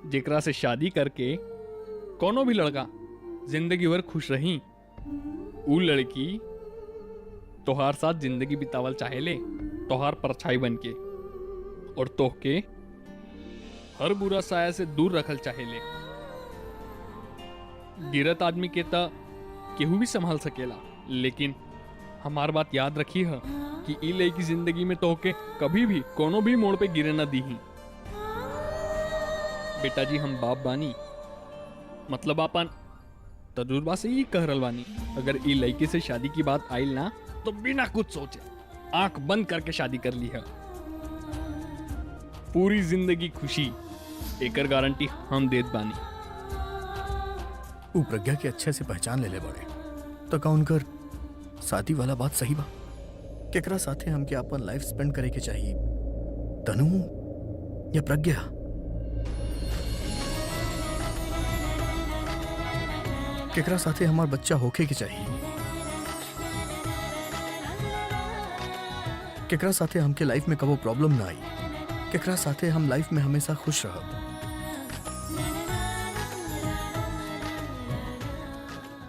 जेकरा से शादी करके कोनो भी लड़का जिंदगी भर खुश रही, वो लड़की तोहार साथ जिंदगी बितावल चाहेले, तोहार परछाई बन के, और तोहके हर बुरा साया से दूर रखल चाहेले। गिरत आदमी के ता केहू भी संभाल सकेला, लेकिन हमार बात याद रखी है कि ई लड़की जिंदगी में तोहके कभी भी कोनो भी मोड़ पे गिरे ना दीही। बेटा जी, हम बाप बानी, मतलब अपन तजुर्बा से ही कह रहल बानी। अगर ई लड़की से शादी की बात आइल ना तो बिना कुछ सोचे आंख बंद करके शादी कर ली है। पूरी जिंदगी खुशी, एकर गारंटी हम देत बानी। वो प्रज्ञा के अच्छे से पहचान ले बड़े तो का उनकर शादी वाला बात सही बा? केकरा साथे हमके अपन लाइफ स्पेंड करे के चाहिए, तनु या प्रज्ञा? केकरा साथे हमार बच्चा होके के चाहिए? केकरा साथे हमके लाइफ में कबो प्रॉब्लम ना आई? केकरा साथे हम लाइफ में हमेशा खुश रहब?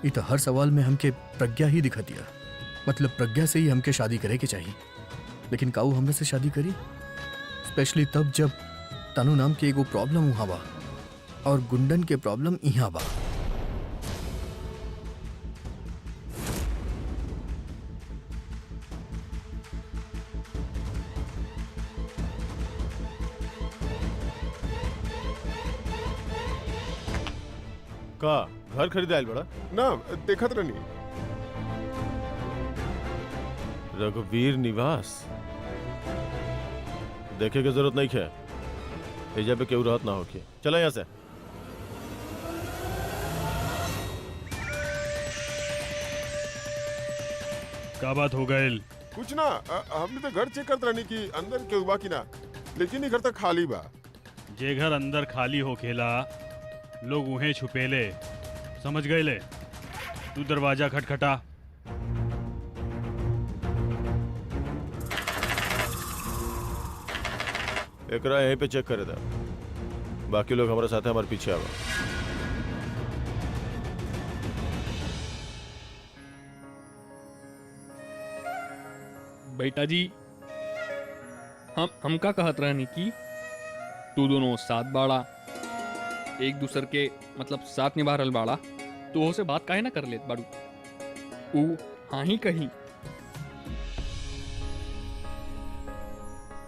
ये तो हर सवाल में हमके प्रज्ञा ही दिखा दिया। मतलब प्रज्ञा से ही हमके शादी करे के चाहिए, लेकिन काऊ हमरे से शादी करी? स्पेशली तब जब तनु नाम के एगो प्रॉब्लम वहां बा और गुंडन के प्रॉब्लम यहाँ बा। का घर खरीदा आयल बड़ा? ना देखत रहनी। रघुवीर निवास देखे के जरूरत नहीं है, एजा पे केहू रहत ना होके। चला यहाँ से। का बात हो गए? कुछ ना, हमने तो घर चेक करत रहनी कि अंदर केहू बा कि ना, लेकिन ये घर तो खाली बा। जे घर अंदर खाली हो खेला लोग उहें छुपेले, समझ गए ले? तू दरवाजा खटखटा। एकरा यहीं पे चेक करे था, बाकी लोग हमारे साथ हमारे पीछे आवा। बेटा जी, हम का कहत रहनी कि तू दोनों साथ बाड़ा, एक दूसर के मतलब साथ निभा रहल बाड़ा, तू से बात काहे ना कर लेत बाड़ू? ऊ हाँ ही कही।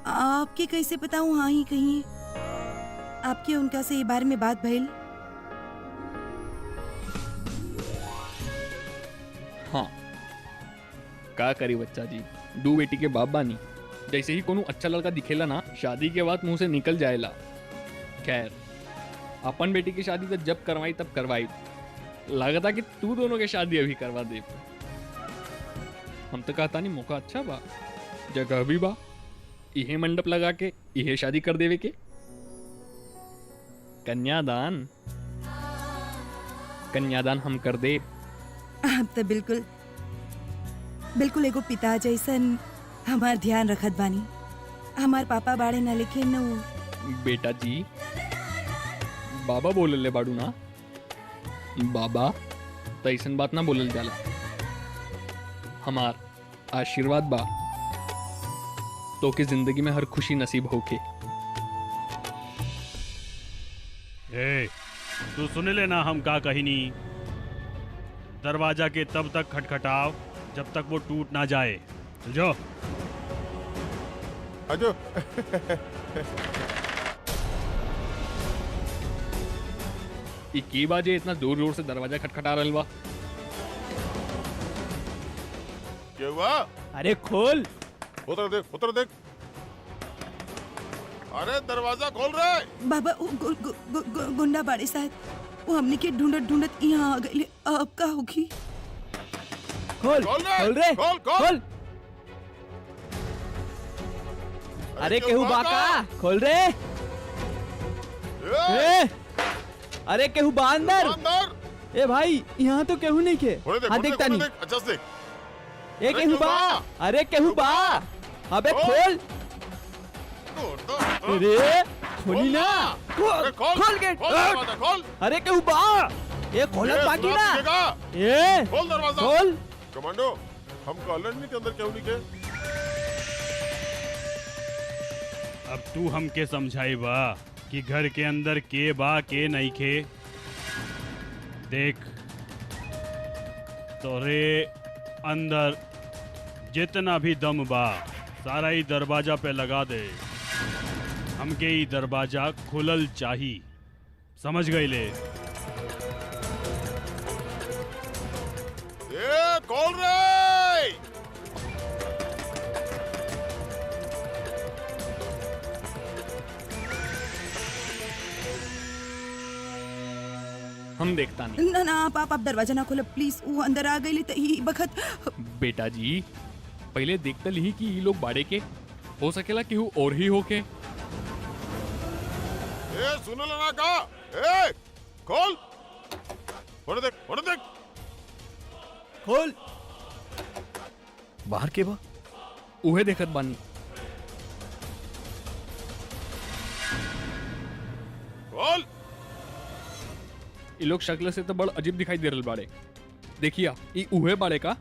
आपके कैसे पता हूँ हाँ ही कहीं? आपके उनका से ये बारे में बात भइल? हाँ, का करी बच्चा जी, दो बेटी के बाप बानी। जैसे ही कोनो अच्छा लड़का दिखेला ना, शादी के बाद मुंह से निकल जाएला। खैर, अपन बेटी की शादी तो जब करवाई तब करवाई। लगता कि तू दोनों के शादी अभी करवा दे। हम तो कहता नहीं मौका अच्छा बा, जगह भी बा, इहे मंडप लगा के इहे शादी कर देवे के। कन्यादान कन्यादान हम कर दे। आप तो बिल्कुल बिल्कुल एगो पिता जैसन हमार ध्यान रखत बानी। हमार पापा बाड़े ना, लेकिन बेटा जी, बाबा बोलले बाड़ू ना? बाबा तो ऐसन बात ना बोलल जाला। हमार आशीर्वाद बा तो के जिंदगी में हर खुशी नसीब होके। ए, तू सुन लेना हम का कहिनी। दरवाजा के तब तक खटखटाओ जब तक वो टूट ना जाए। जो अजो की बाजे इतना जोर जोर से दरवाजा खटखटा रहल बा? क्या हुआ? अरे खोल। उतर देख। अरे दरवाजा खोल रहे। बाबा गुंडा बाड़े शायद। वो हमने के ढूंढत यहाँ आ गए। अब का होगी? खोल रे, खोल। अरे केहू बाका, खोल रे। अरे केहू बा अंदर। ए भाई, यहाँ तो केहू नहीं के। हाँ देखता नहीं। अच्छा से ए केहू बा। अरे केहू बा। अबे खोल। अरे खोली ना। खोल गेट। खोल। अरे केहू बा। ए खोलत बाकी ना। ए खोल दरवाजा। खोल। कमांडो, हम कॉलोनी के अंदर क्यों नहीं के? अब तू हमके समझाई बा कि घर के अंदर के बा के नहीं के। देख, तोरे अंदर जितना भी दम बा सारा ही दरवाजा पे लगा दे। हमके ही दरवाजा खुलल चाही, समझ गई ले? खोल रे। हम देखता नहीं। ना आप दरवाजा ना खोलो प्लीज। वो अंदर आ गई तो ही बखत। बेटा जी, पहले देखता ली कि ये लोग बाड़े के हो सकेला कि वो और ही होके। सुन लेना का। खोल। होने देख। खोल। बाहर के बा? उहे देखत बानी। खोल। ये लोग शक्ल से तो बड़ अजीब दिखाई दे रहे बाड़े। देखिया, ये उहे बाड़े का।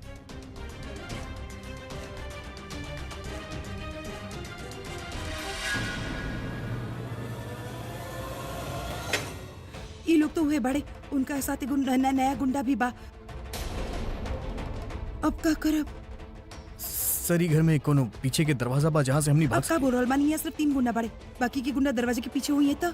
ये लोग तो हुए बड़े। उनका साथ नया गुंडा भी बा। अब का करब? सरी घर में कोनो पीछे के दरवाजा बा जहाँ से हमनी अब भाग का बोल रहल बानी? यहाँ सिर्फ 3 गुंडा बड़े, बाकी के गुंडा दरवाजे के पीछे हुई है। तो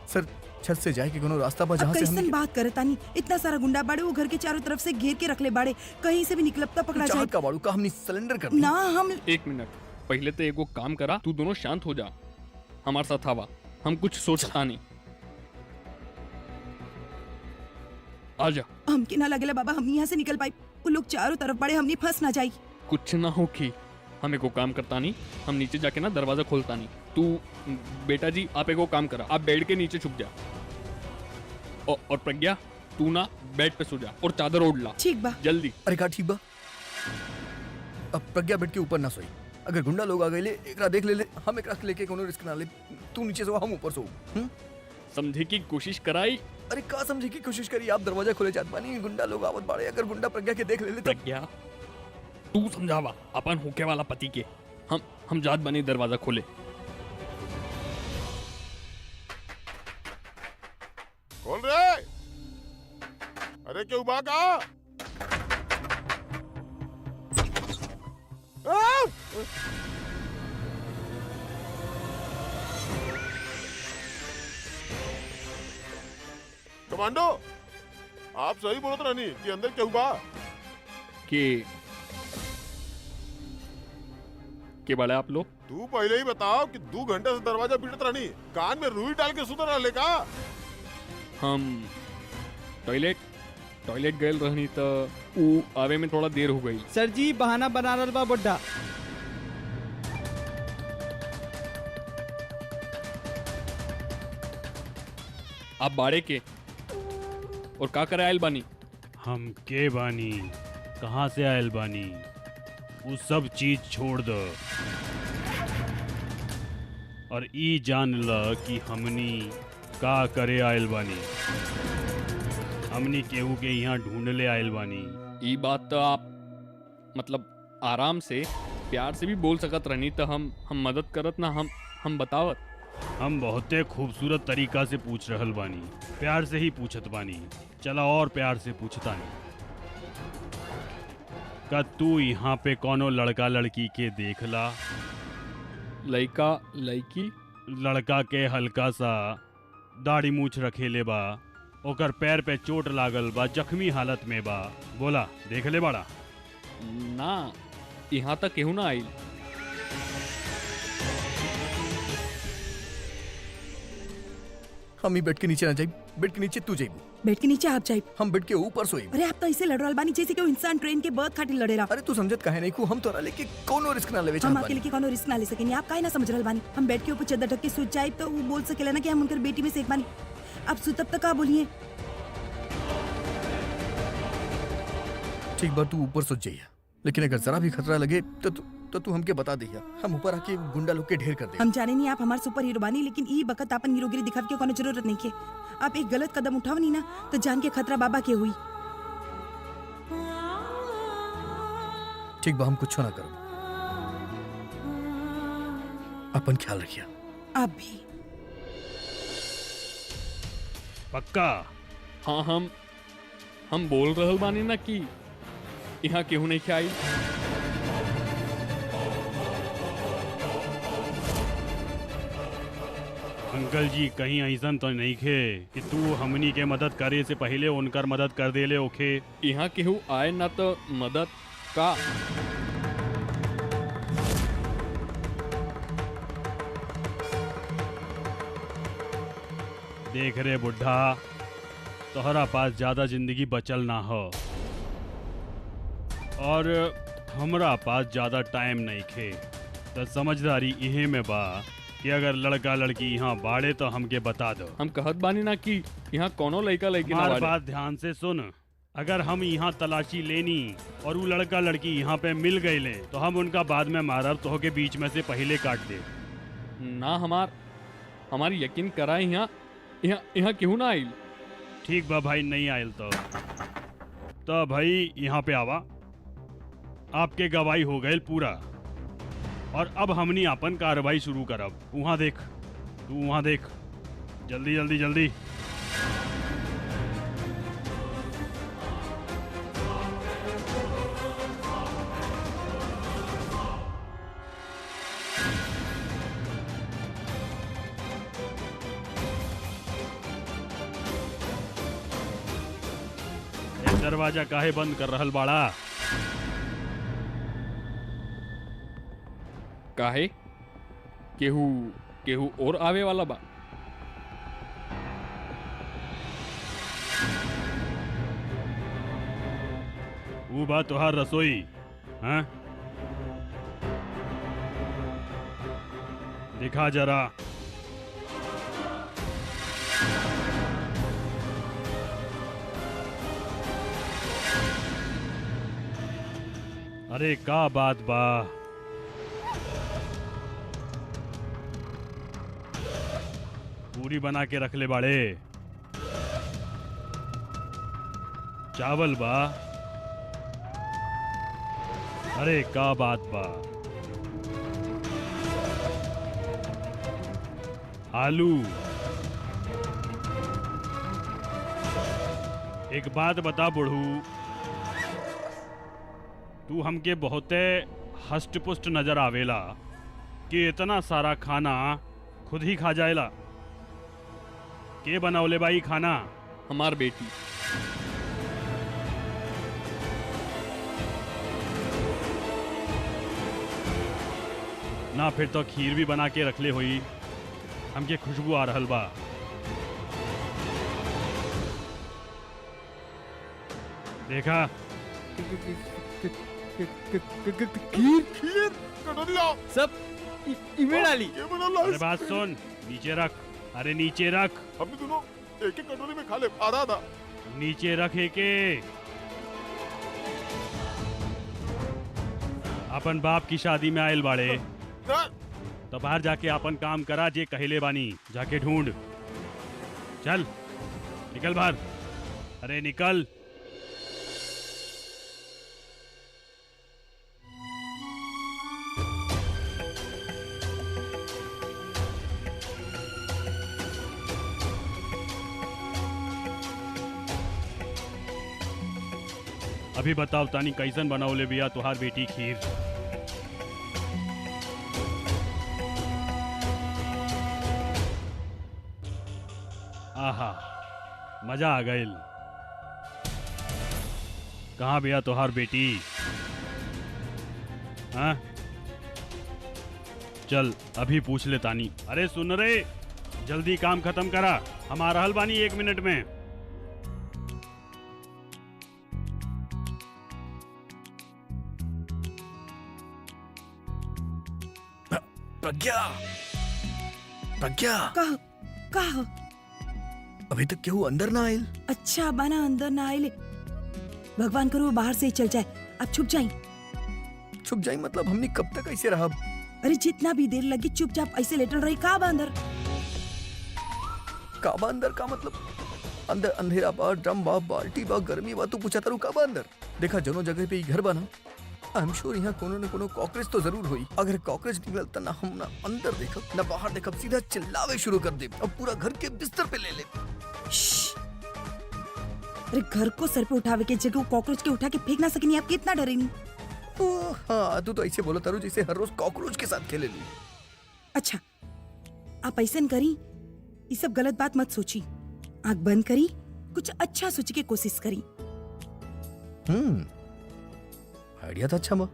सर, छत से जाए के कोनो रास्ता बा अब जहाँ से कैसन हमनी बात करे तानी? इतना सारा गुंडा बाड़े, वो घर के चारों तरफ से घेर के रखले बाड़े। कहीं से भी निकलब तो पकड़ा जाए। चाहत का बाड़ू का हमनी सरेंडर कर ना हम। एक मिनट, पहले तो एगो काम करा। तू दोनों शांत हो जा, हमारे साथ आवा। हम कुछ सोचता नहीं। आजा। हमके ना लगेला बाबा हम यहाँ से निकल पाई। वो लोग चारों तरफ बड़े, हमने फंस ना जाई। कुछ ना हो कि हम एको काम करता नहीं। हम नीचे जाके ना दरवाजा खोलता नहीं। तू बेटा जी, आप एको काम करा, आप बेड के नीचे छुप जा। और प्रज्ञा, तू ना बेड पे सो जा और चादर ओढ़ ला। ठीक बा। जल्दी। अरे का ठीक बा? अब प्रज्ञा बेड के ऊपर ना सोई। अगर गुंडा लोग आ गए एकरा देख ले। हम एकरा लेके कोनो रिस्क ना ले। तू नीचे सो, हम ऊपर सो। समझे की कोशिश कराई। अरे का समझे की कोशिश करी? आप दरवाजा खोले जात बानी, गुंडा लोग आवत बाड़े। अगर गुंडा प्रज्ञा के देख ले तो प्रज्ञा, तू समझावा अपन होके वाला पति के। हम जात बनी दरवाजा खोले। खोल रे। अरे अरे क्यों भागा? कमांडो, आप सही बोलत रहनी कि अंदर क्या हुआ? के बड़े आप लोग? तू पहले ही बताओ कि 2 घंटे से दरवाजा पीटत रहनी, कान में रुई डाल के सुतर रहले का? हम टॉयलेट गए रहनी तो ऊ आवे में थोड़ा देर हो गई। सर जी बहाना बना रहा बा बुड्ढा। आप बाड़े के और का करे आयल बानी? हम के बानी, कहाँ से आयल बानी, वो सब चीज छोड़ दो और ई जान ल कि हमनी का करे आयल बानी। हमनी केहू के यहाँ ढूंढ ले आयल बानी। ई बात तो आप मतलब आराम से प्यार से भी बोल सकत रहनी तो हम मदद करत ना, हम बतावत। हम बहुते खूबसूरत तरीका से पूछ रहल बानी, प्यार से ही पूछत बानी। चला और प्यार से पूछतानी, का तू यहाँ पे कोनो लड़का लड़की के देखला? लड़का लड़की? लड़का के हल्का सा दाढ़ी मूछ रखेले बा, ओकर पैर पे चोट लागल बा, जख्मी हालत में बा। बोला देख ले बड़ा? ना, यहाँ तक केहू ना आइल। हम ही बेड के नीचे ना जाइब, बेड के नीचे तू जाइब। बेड के नीचे आप जाइब? हम बेड के ऊपर सोइब। अरे आप तो ऐसे लड़ रहल बानी जैसे कोई इंसान ट्रेन के बर्थ खातिर लड़ेला। अरे तू समझत काहे नहीं को? हम तोरा लेके कोनो रिस्क ना लेवे हम चाहत अकेले बानी। के कोनो रिस्क ना ले सकेनी। आप काहे ना समझ रहल बानी? हम बेड के ऊपर चादर ढक के सूत जाइब तो वो बोल सकेला ना कि हम उनकर बेटी में से एक बानी। अब सुतब तक का बोलिए? ठीक बात, तू ऊपर सोच जाइए, लेकिन अगर जरा भी खतरा लगे तो तू हमके बता दिया, हम ऊपर आके गुंडा लोग के ढेर कर दे। हम जाने नहीं आप हमारे सुपर हीरो बानी, लेकिन ई बकत आपन हीरोगिरी दिखावे के कोनो जरूरत नहीं के। आप एक गलत कदम उठावनी ना तो जान के खतरा बाबा के हुई। ठीक बा, हम कुछ ना करो। अपन ख्याल रखिए। आप भी। पक्का? हाँ, हम बोल रहल बानी ना कि यहाँ केहू नहीं खाई। अंकल जी कहीं ऐसन तो नहीं खे कि तू हमनी के मदद करे से पहले उनकर मदद कर देले ओखे? यहाँ केहू आए ना तो मदद का। देख रे बुढ़ा, तोहरा पास ज्यादा जिंदगी बचल ना हो और हमरा पास ज्यादा टाइम नहीं खे, तो समझदारी इहे में बा कि अगर लड़का लड़की यहाँ बाड़े तो हमके बता दो। हम कहत बानी ना कि यहाँ कोनो लड़का लड़की ना हमार बाड़े। बात ध्यान से सुन, अगर हम यहाँ तलाशी लेनी और वो लड़का लड़की यहाँ पे मिल गए तो हम उनका बाद में मारब, तो के बीच में से पहले काट दे। ना, हमारी यकीन करा, यहाँ केहू ना आइल। ठीक बा भाई, नहीं आयल तो भाई यहाँ पे आवा, आपके गवाही हो गए पूरा और अब हमनी अपन कार्रवाई शुरू करब। वहाँ देख, तू वहाँ देख, जल्दी जल्दी जल्दी। दरवाजा काहे बंद कर रहल बाड़ा? काहे? केहू और आवे वाला बा? वो बा तोहार रसोई। हाँ, दिखा जरा। अरे का बात बा? पूरी बना के रख ले बाड़े। चावल बा? अरे का बात बा? आलू? एक बात बता बुढ़ू, तू हमके बहुते हष्ट पुष्ट नजर आवेला कि इतना सारा खाना खुद ही खा जाएला। के बनावले बाई खाना? हमार बेटी। ना फिर तो खीर भी बना के रखले हुई, हमके खुशबू आ रहल बा। देखा खीर खीर कटोरी लाओ। सब इमे डाली। ये बनल अरे बात सुन, नीचे रख। अरे नीचे रख, हमने दोनों एक एक कटोरी में खा ले, आधा आधा। नीचे रख एके। अपन बाप की शादी में आयल बाड़े ना, तो बाहर जाके अपन काम करा, जे कहिले बानी जाके ढूंढ। चल निकल बाहर। अरे निकल। अभी बताओ तानी कैसन बनाओले बिया तुहार बेटी खीर? आहा, मजा आ गइल। कहाँ बिया तुहार बेटी? हाँ, चल अभी पूछ ले तानी। अरे सुन रे, जल्दी काम खत्म करा, हम आ रहल बानी 1 मिनट में। प्रज्ञा, प्रज्ञा, कहा अभी तक केहू अंदर ना आयल। अच्छा बना अंदर ना आइले। भगवान करो वो बाहर से ही चल जाए। अब छुप जाई। छुप जाई मतलब हमने कब तक ऐसे रहा? अरे जितना भी देर लगी चुपचाप ऐसे लेटल रही। का बा अंदर? काबा अंदर का मतलब? अंदर अंधेरा बा, ड्रम बा, बाल्टी बा, गर्मी बा, तू पूछा तारू काबा अंदर? देखा जनो जगह पे ही घर बना, आई एम श्योर यहाँ कोनो न कोनो कॉकरोच तो जरूर हुई। अगर कॉकरोच निकल त ना हम ना अंदर देखब ना बाहर देखब, सीधा चिल्लावे शुरू कर दे। अब पूरा घर के बिस्तर पे ले ले। श्श्श। अरे घर को सर पे उठावे के जगह कॉकरोच के उठा के फेंक ना सकेनी। आप कितना डरे नहीं? ओ हाँ, तू तो ऐसे बोला तारू जैसे हर रोज कॉकरोच के साथ खेले ली। अच्छा आप ऐसा करी, ये सब गलत बात मत सोची। आंख बंद करी, कुछ अच्छा सोची के कोशिश करी। आइडिया तो अच्छा बा,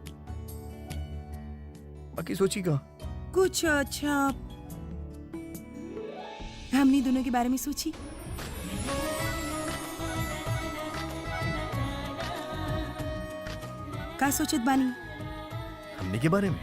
बाकी सोची का? कुछ अच्छा हमनी दोनों के बारे में सोची। का सोचत बानी? हमने के बारे में?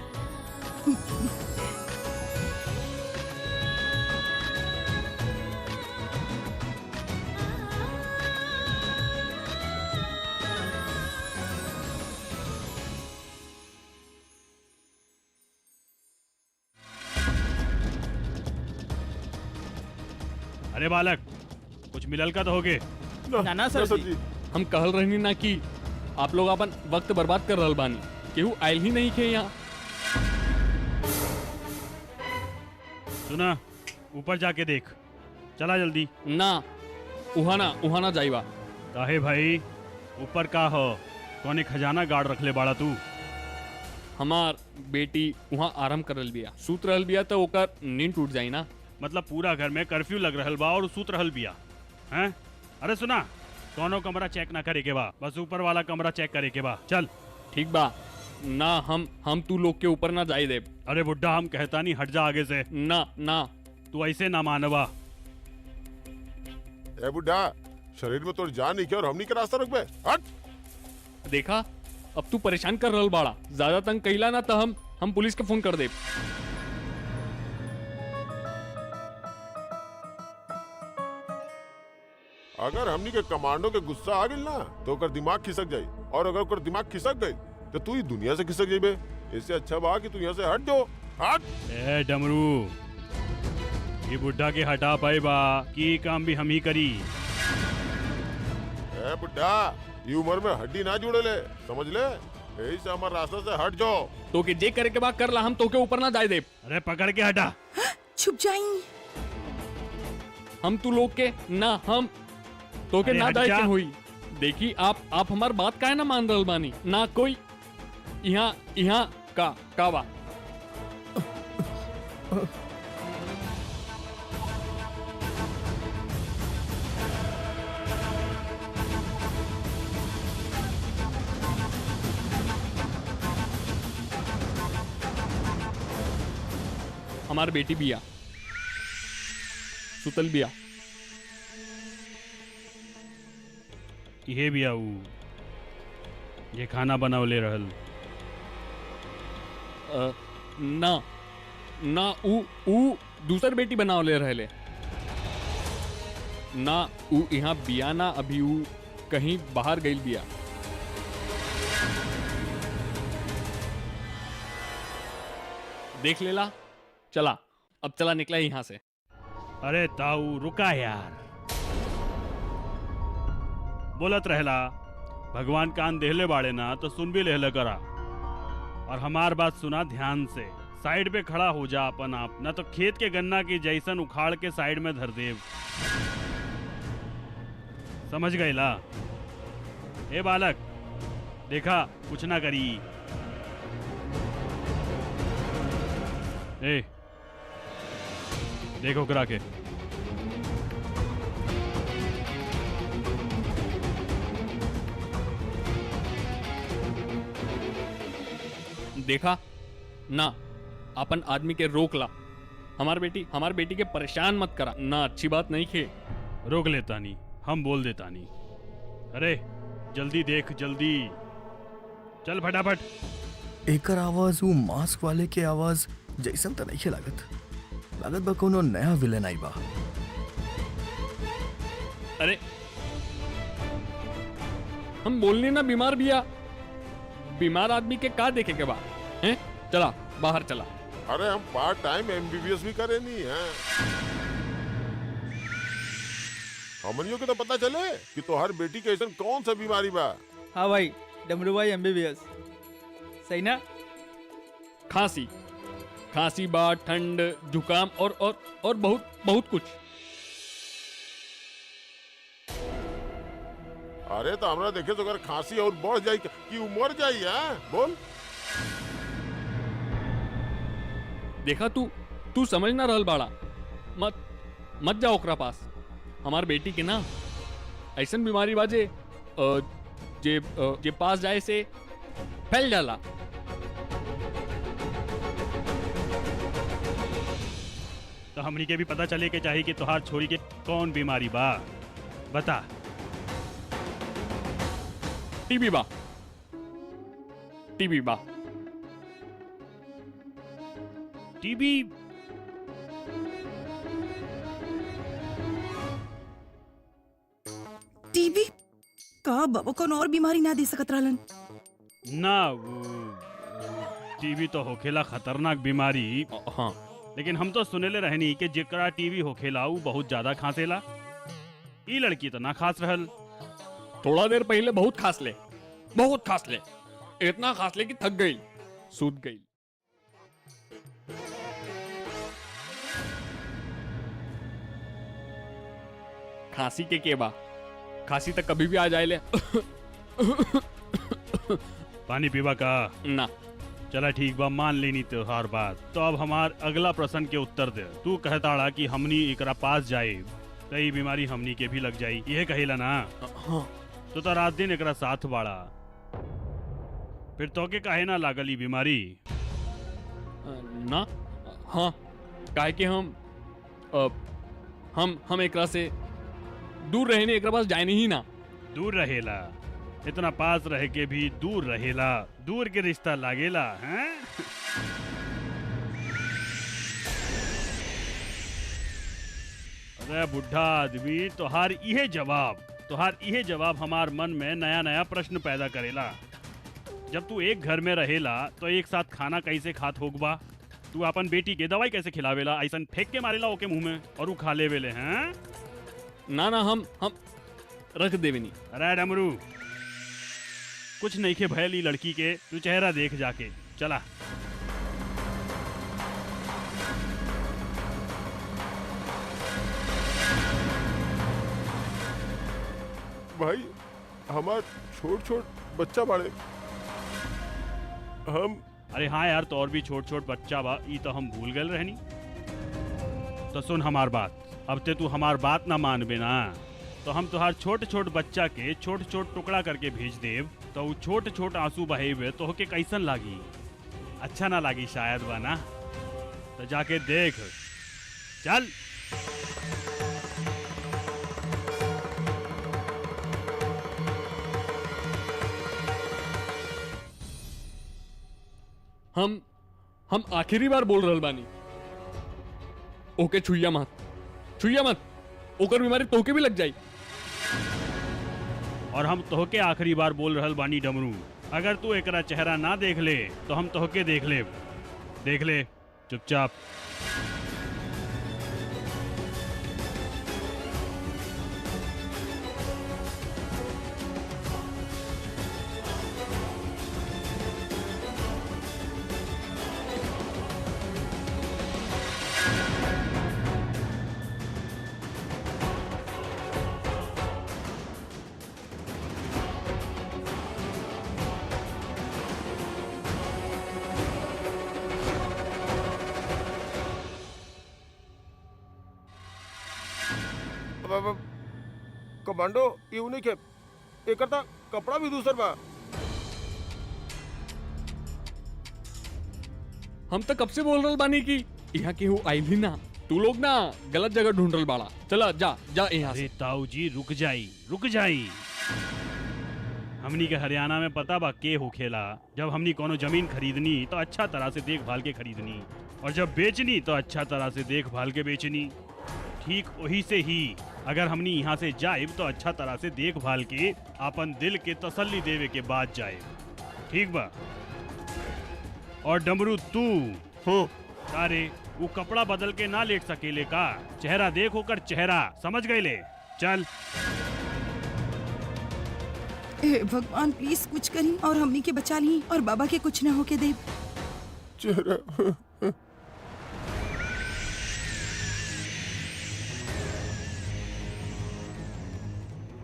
अरे बालक, कुछ मिलल का तो होगे? ना सर जी। हम कहल रहनी ना कि आप लोग अपन वक्त बर्बाद कर रहल बानी, केहू आयल ही नहीं खे यहाँ। सुना, ऊपर जाके देख। चला जल्दी। ना उहा ना जाइबा। काहे भाई, ऊपर का हो? कौने खजाना गाड़ रखले बाड़ा तू? हमार बेटी वहाँ आराम कर रहल बिया, सूत रहल बिया तो ओकर नींद टूट जाई ना। मतलब पूरा घर में कर्फ्यू लग रहल बा और सूत रहल बिया हैं? अरे सुना, दोनों कमरा चेक ना करे के बा, बस ऊपर वाला कमरा चेक करे के बा। चल। ठीक बा ना, हम तू लोग के ऊपर ना जाए दे। अरे बुड्ढा, हम कहता नहीं, हट जा आगे से। ना तू ऐसे ना मानवा। ए बुड्ढा, शरीर में तो जान नहीं क्या और हमनी के रास्ता रुक बे। हट। देखा, अब तू परेशान कर रहल बाड़ा, ज्यादा तंग कइला ना तो हम पुलिस के फोन कर दे। अगर हमनी के कमांडो के गुस्सा आ गई ना तो ओकर दिमाग खिसक जाई, और अगर ओकर दिमाग खिसक गई तो तू ही दुनिया से खिसक जाइबे। इससे अच्छा बा कि तू यहाँ से हट जाओ। हट। ए डमरू, ये बुड्ढा के हटा पाए बा कि काम भी हम ही करी। ए बुड्ढा, ये उम्र में हड्डी ना जुड़े ले, समझ ले। यही से हमारे रास्ते से हट जाओ। तो के जे करे के बाद कर ला, हम तो के ऊपर ना जाए दे। अरे पकड़ के हटा। छुप जाई। हम तू लोग के ना, हम तो के अरे ना हट जाए जा। के हुई। देखी आप हमार बात काहे ना मान रहल बानी ना कोई यहाँ यहाँ का बा हमार बेटी बिया सुतल बिया इहे भी आऊ ये खाना बनावले रहल ना ना ऊ दूसर बेटी बनावले रहले ना ऊ यहाँ बिया ना अभी ऊ कहीं बाहर गइल बिया देख लेला चला अब चला निकला यहाँ से अरे ताऊ रुका यार बोलत रहला भगवान कान देहले बाड़े ना तो सुन भी लेहले करा और हमार बात सुना ध्यान से साइड पे खड़ा हो जा अपन आप ना तो खेत के गन्ना की जैसन उखाड़ के साइड में धर देव समझ गए ला ए बालक देखा कुछ ना करी ए देखो करा के देखा ना अपन आदमी के रोक ला हमार बेटी के परेशान मत करा ना अच्छी बात नहीं खे रोक लेता नहीं हम बोल देता नहीं अरे जल्दी देख जल्दी चल फटाफट एकर आवाज वो मास्क वाले के आवाज जैसन तो नहीं लागत बा कोनो नया विलेन आई बा अरे हम बोलने ना बीमार बिया बीमार आदमी के का देखे के बा हैं चला बाहर चला अरे हम पार्ट टाइम एमबीबीएस भी करे नहीं है हमनियों के तो पता चले कि तो हर बेटी के ऐसा कौन सा बीमारी बा हाँ भाई डमरू भाई एमबीबीएस सही ना खांसी बा ठंड जुकाम और बहुत बहुत कुछ अरे तो हमरा देखे तो अगर खांसी और बढ़ जाए कि उमर जाई है बोल देखा तू समझ ना रहल बाड़ा मत जा ओकरा पास हमार बेटी के ना ऐसन बीमारी बाजे जे पास जाए से फैल जाला तो हमनी के भी पता चले के चाहिए कि तुहार छोरी के कौन बीमारी बा बता टीबी बा टीबी टीबी का बाबा कौन और बीमारी ना दे सकत रहलन ना टीबी तो होखेला खतरनाक बीमारी हाँ लेकिन हम तो सुनेले रहनी कि जेकरा टीबी होखेला उ बहुत ज्यादा खांसेला ई लड़की तो ना खास रहल थोड़ा देर पहले बहुत खास ले इतना खास ले कि थक गई सूत गई खांसी के बा खांसी तक कभी भी आ जाए ले पानी पीवा का ना चला ठीक बा मान लेनी त्योहार बात तो अब हमार अगला प्रश्न के उत्तर दे तू कहताड़ा कि हमनी एकरा पास जाए कई बीमारी हमनी के भी लग जाई यह कहेला ना हाँ तो रात दिन एकरा साथ बाड़ा फिर तो के काहे ना लागल ई बीमारी ना हाँ काहे कि हम एकरा से दूर रहने एकरा पास जाए नहीं ना दूर रहेला इतना पास रह के भी दूर रहेला दूर के रिश्ता लागेला हैं अरे बुढ़ा आदमी तोहार इहे जवाब हमार मन में नया नया प्रश्न पैदा करेला जब तू एक घर में रहेला तो एक साथ खाना कैसे खात होगबा तू अपन बेटी के दवाई कैसे खिलावेला ऐसा फेंक के मारेला ओके मुंह में और उ खा लेवेले हैं ना हम रख देवे नहीं अरे डमरू कुछ नहीं के भयली लड़की के तू चेहरा देख जाके चला भाई हमार छोट छोट बच्चा बाड़े। हम अरे हाँ यार, तो और भी छोट छोट बच्चा बा, ई तो हम भूल गए रहनी। तो सुन हमार बात, अब ते तू हमार बात ना मानबे ना, तो हम तुहार छोट छोट बच्चा के छोट छोट टुकड़ा करके भेज देव, तो वो छोट छोट आंसू बहेबे तो होके कैसन लागी? अच्छा ना लागी शायद बा ना। तो जाके देख, चल। हम आखिरी बार बोल रहल बानी, ओके छुइया मत, छुइया मत, ओकर बीमारी तोके भी लग जाई। और हम तोहके आखिरी बार बोल रहल बानी डमरू, अगर तू एकरा चेहरा ना देख ले तो हम तोहके देख ले। देख ले चुपचाप। कमांडो यूनिक है, एक करता कपड़ा भी दूसर बा। हम तो कब से बोल रहल बानी कि यहाँ केहू आइल ही ना, तू लोग ना गलत जगह ढूंढ रहल बाड़ा। चला जा जा यहाँ से। अरे ताऊ जी रुक जाई, रुक जाई। हमनी के हरियाणा में पता बा के होखेला, जब हमनी कोनो जमीन खरीदनी तो अच्छा तरह से देखभाल के खरीदनी, और जब बेचनी तो अच्छा तरह से देखभाल के बेचनी। ठीक वही से ही अगर हमनी यहाँ से जाएब तो अच्छा तरह से देखभाल के अपन दिल के तसल्ली देवे के बाद जाए, ठीक बा? और डमरू तू अरे वो कपड़ा बदल के ना लेट सकेले का? चेहरा देख होकर चेहरा, समझ गए ले? चल। हे भगवान प्लीज कुछ करी और हमनी के बचा ली और बाबा के कुछ ना होके दे। चेहरा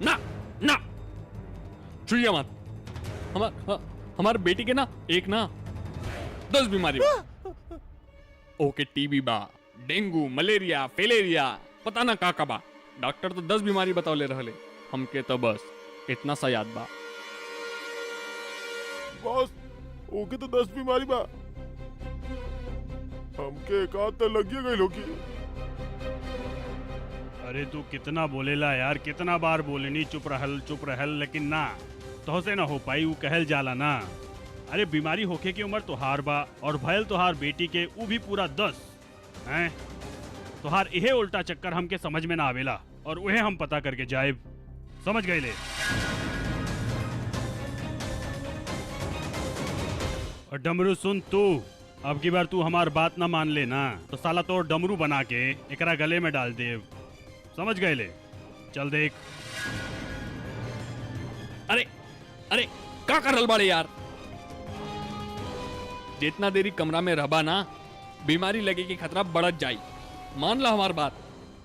ना ना छुइया मत। हमार बेटी के ना एक ना 10 बीमारी बा। ओके टीबी बा, डेंगू, मलेरिया, फेलेरिया, पता ना का बा। डॉक्टर तो 10 बीमारी बतावले रहले, हमके तो बस इतना सा याद बा। बॉस ओके तो 10 बीमारी बा, हमके एक आध तो लग गई लोगी। अरे तू कितना बोलेला यार, कितना बार बोलेनी चुप रहल, लेकिन ना तो से ना हो पाई। वो कहल जाला ना, अरे बीमारी होके की उम्र तोहार बा और भयल तोहार बेटी के वो भी पूरा 10 हैं। तोहार यहे उल्टा चक्कर हमके समझ में ना आवेला और वहे हम पता करके जाएब, समझ गए ले? और डमरू सुन तू, अब की बार तू हमार बात ना मान ले ना तो साला तो डमरू बना के एकरा गले में डाल दे, समझ गए ले? चल देख। अरे अरे का कर रहल बाड़े यार? जितना देरी कमरा में रहबा ना, बीमारी लगे की खतरा बढ़त जाई। मान ला हमार बात,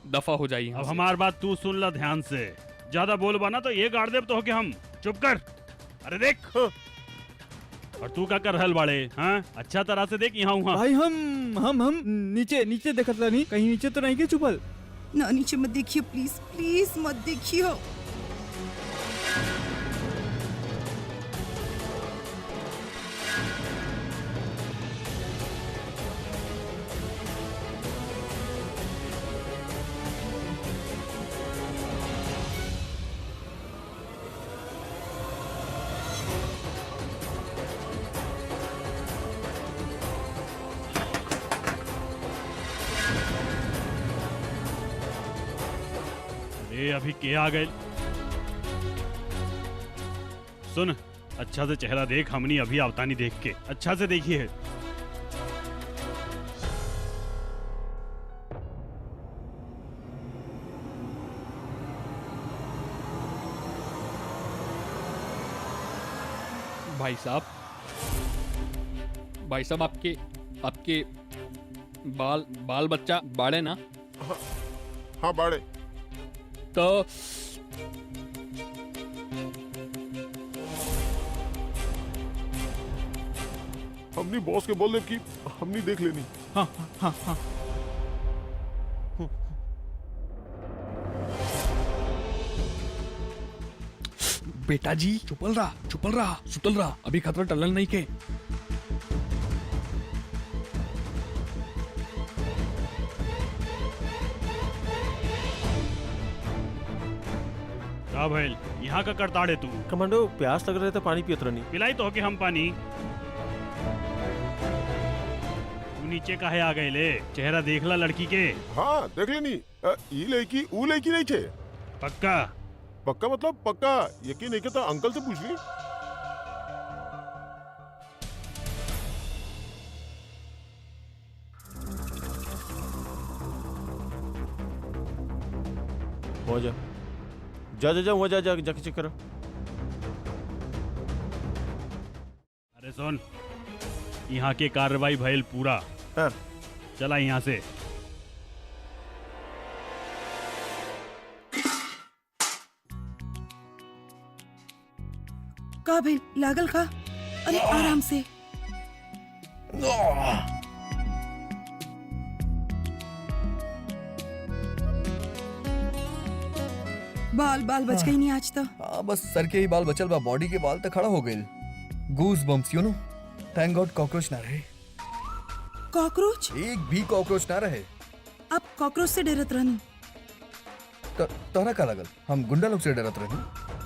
दफा हो जाई। अब हमार बात तू सुन ला ध्यान से, ज्यादा बोलबा ना तो ये गाड़ देब तो हो के हम। चुप कर। अरे देख। और तू का कर रहल बाड़े? हाँ अच्छा तरह से देख यहाँ वहाँ। भाई हम नीचे नीचे देखत नहीं, कहीं नीचे तो नहीं के छुपल? ना नीचे मत देखियो प्लीज, प्लीज मत देखियो। ए अभी के आ गए? सुन अच्छा से चेहरा देख, हमनी अभी आवतानी देख के अच्छा से देखिए। भाई साहब आपके बाल बच्चा बाड़े ना? हाँ बाड़े। तो हमनी बॉस के बोल दे कि हमनी देख लेनी। हाँ हाँ हाँ। बेटा जी चुपल रहा सुतल रहा, अभी खतरा टलल नहीं के। का भइल? यहाँ का करताड़े तू? कमांडो प्यास लग रहे तो पानी पियत रहनी। पिलाई तो होके हम पानी। तू नीचे काहे आ गए ले? चेहरा देखला लड़की के। हाँ देख लेनी। ई लड़की ऊ लड़की नहीं थे। पक्का? पक्का मतलब पक्का। यकीन नहीं करता अंकल से पूछ ली। हो जा जा जा जा वहाँ जा जाके चेक करो। अरे सुन, यहाँ के कार्रवाई भइल पूरा। हाँ। चला यहाँ से। का भाई लागल का? अरे आराम से। बाल बाल बच गई नहीं आज तो। हाँ बस सर के ही बाल बचल बा, बॉडी के बाल तो खड़ा हो गए। Goosebumps you know. Thank God cockroach ना रहे। कॉकरोच? एक भी कॉकरोच ना रहे। आप कॉकरोच से डरत रहनी? तोहरा का लगल हम गुंडा लोग से डरत रहनी?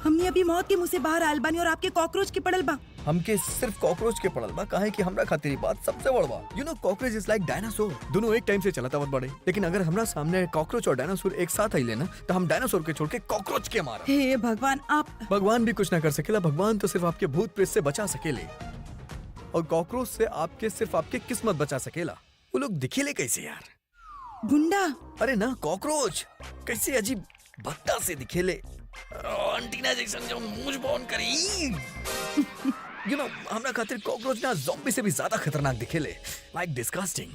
हमने अभी मौत के मुंह से बाहर आयल बानी और आपके कॉकरोच के पड़ल बा। हमके सिर्फ कॉकरोच के पड़ल बा, काहे कि हमरा खातिर बात सबसे बड़ बा। You know cockroach is like dinosaur. दोनों एक टाइम से चलता बहुत बड़े, लेकिन अगर हमरा सामने कॉकरोच और डायनासोर एक साथ आइले ना तो हम डायनासोर के छोड़ के कॉकरोच के मारा। हे भगवान, आप भगवान भी कुछ ना कर सकेला। भगवान तो सिर्फ आपके भूत प्रेत से बचा सकेले, और कॉकरोच से आपके सिर्फ आपके किस्मत बचा सकेला। वो लोग दिखेले कैसे यार? गुंडा? अरे ना कॉकरोच, कैसे अजीब भत्ता से दिखेले। अंटीना जैसन जो मुंह बॉन करी। यू नो हमरा खातिर कॉकरोच ना ज़ॉम्बी से भी ज्यादा खतरनाक दिखेले। Like disgusting.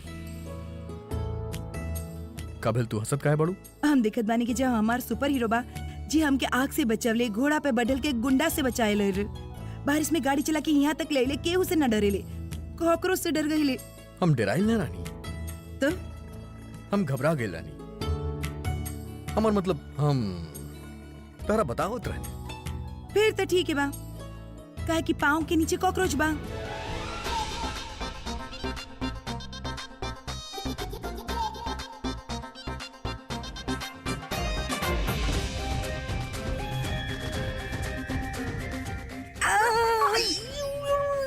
काबिल तू हंसत काहे बड़ू? हम दिखत बानी कि जब हमार सुपर हीरो बा जी हमके आग से बचवले, घोड़ा पे बढ़ल के गुंडा से बचाए रे, बारिश में गाड़ी चला के यहाँ तक ले केहू से न डरेले, कॉकरोच से डर गईले। हम डराइल ना रानी, तो हम घबरा गए रानी। हमार मतलब हम तारा बताओ रानी। फिर तो ठीक है बा, काहे कि पाँव के नीचे कॉकरोच बा।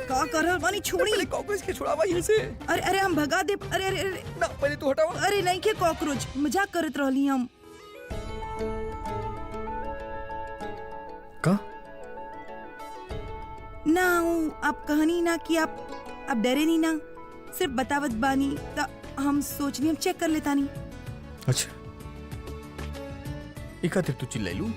का कर रहल बानी? छोड़ी। पहले कॉकरोच के छुड़ावा यहीं से। अरे अरे हम भगा दे। अरे अरे अरे ना पहले तू हटावा। अरे नहीं के कॉकरोच, मजाक करत रहली हम। का? ना आप कहनी ना कि आप डरे नहीं ना, सिर्फ बतावत बानी ता हम सोचनी हम चेक कर लेता नहीं। अच्छा एक खातिर तू चिल्लाइलू?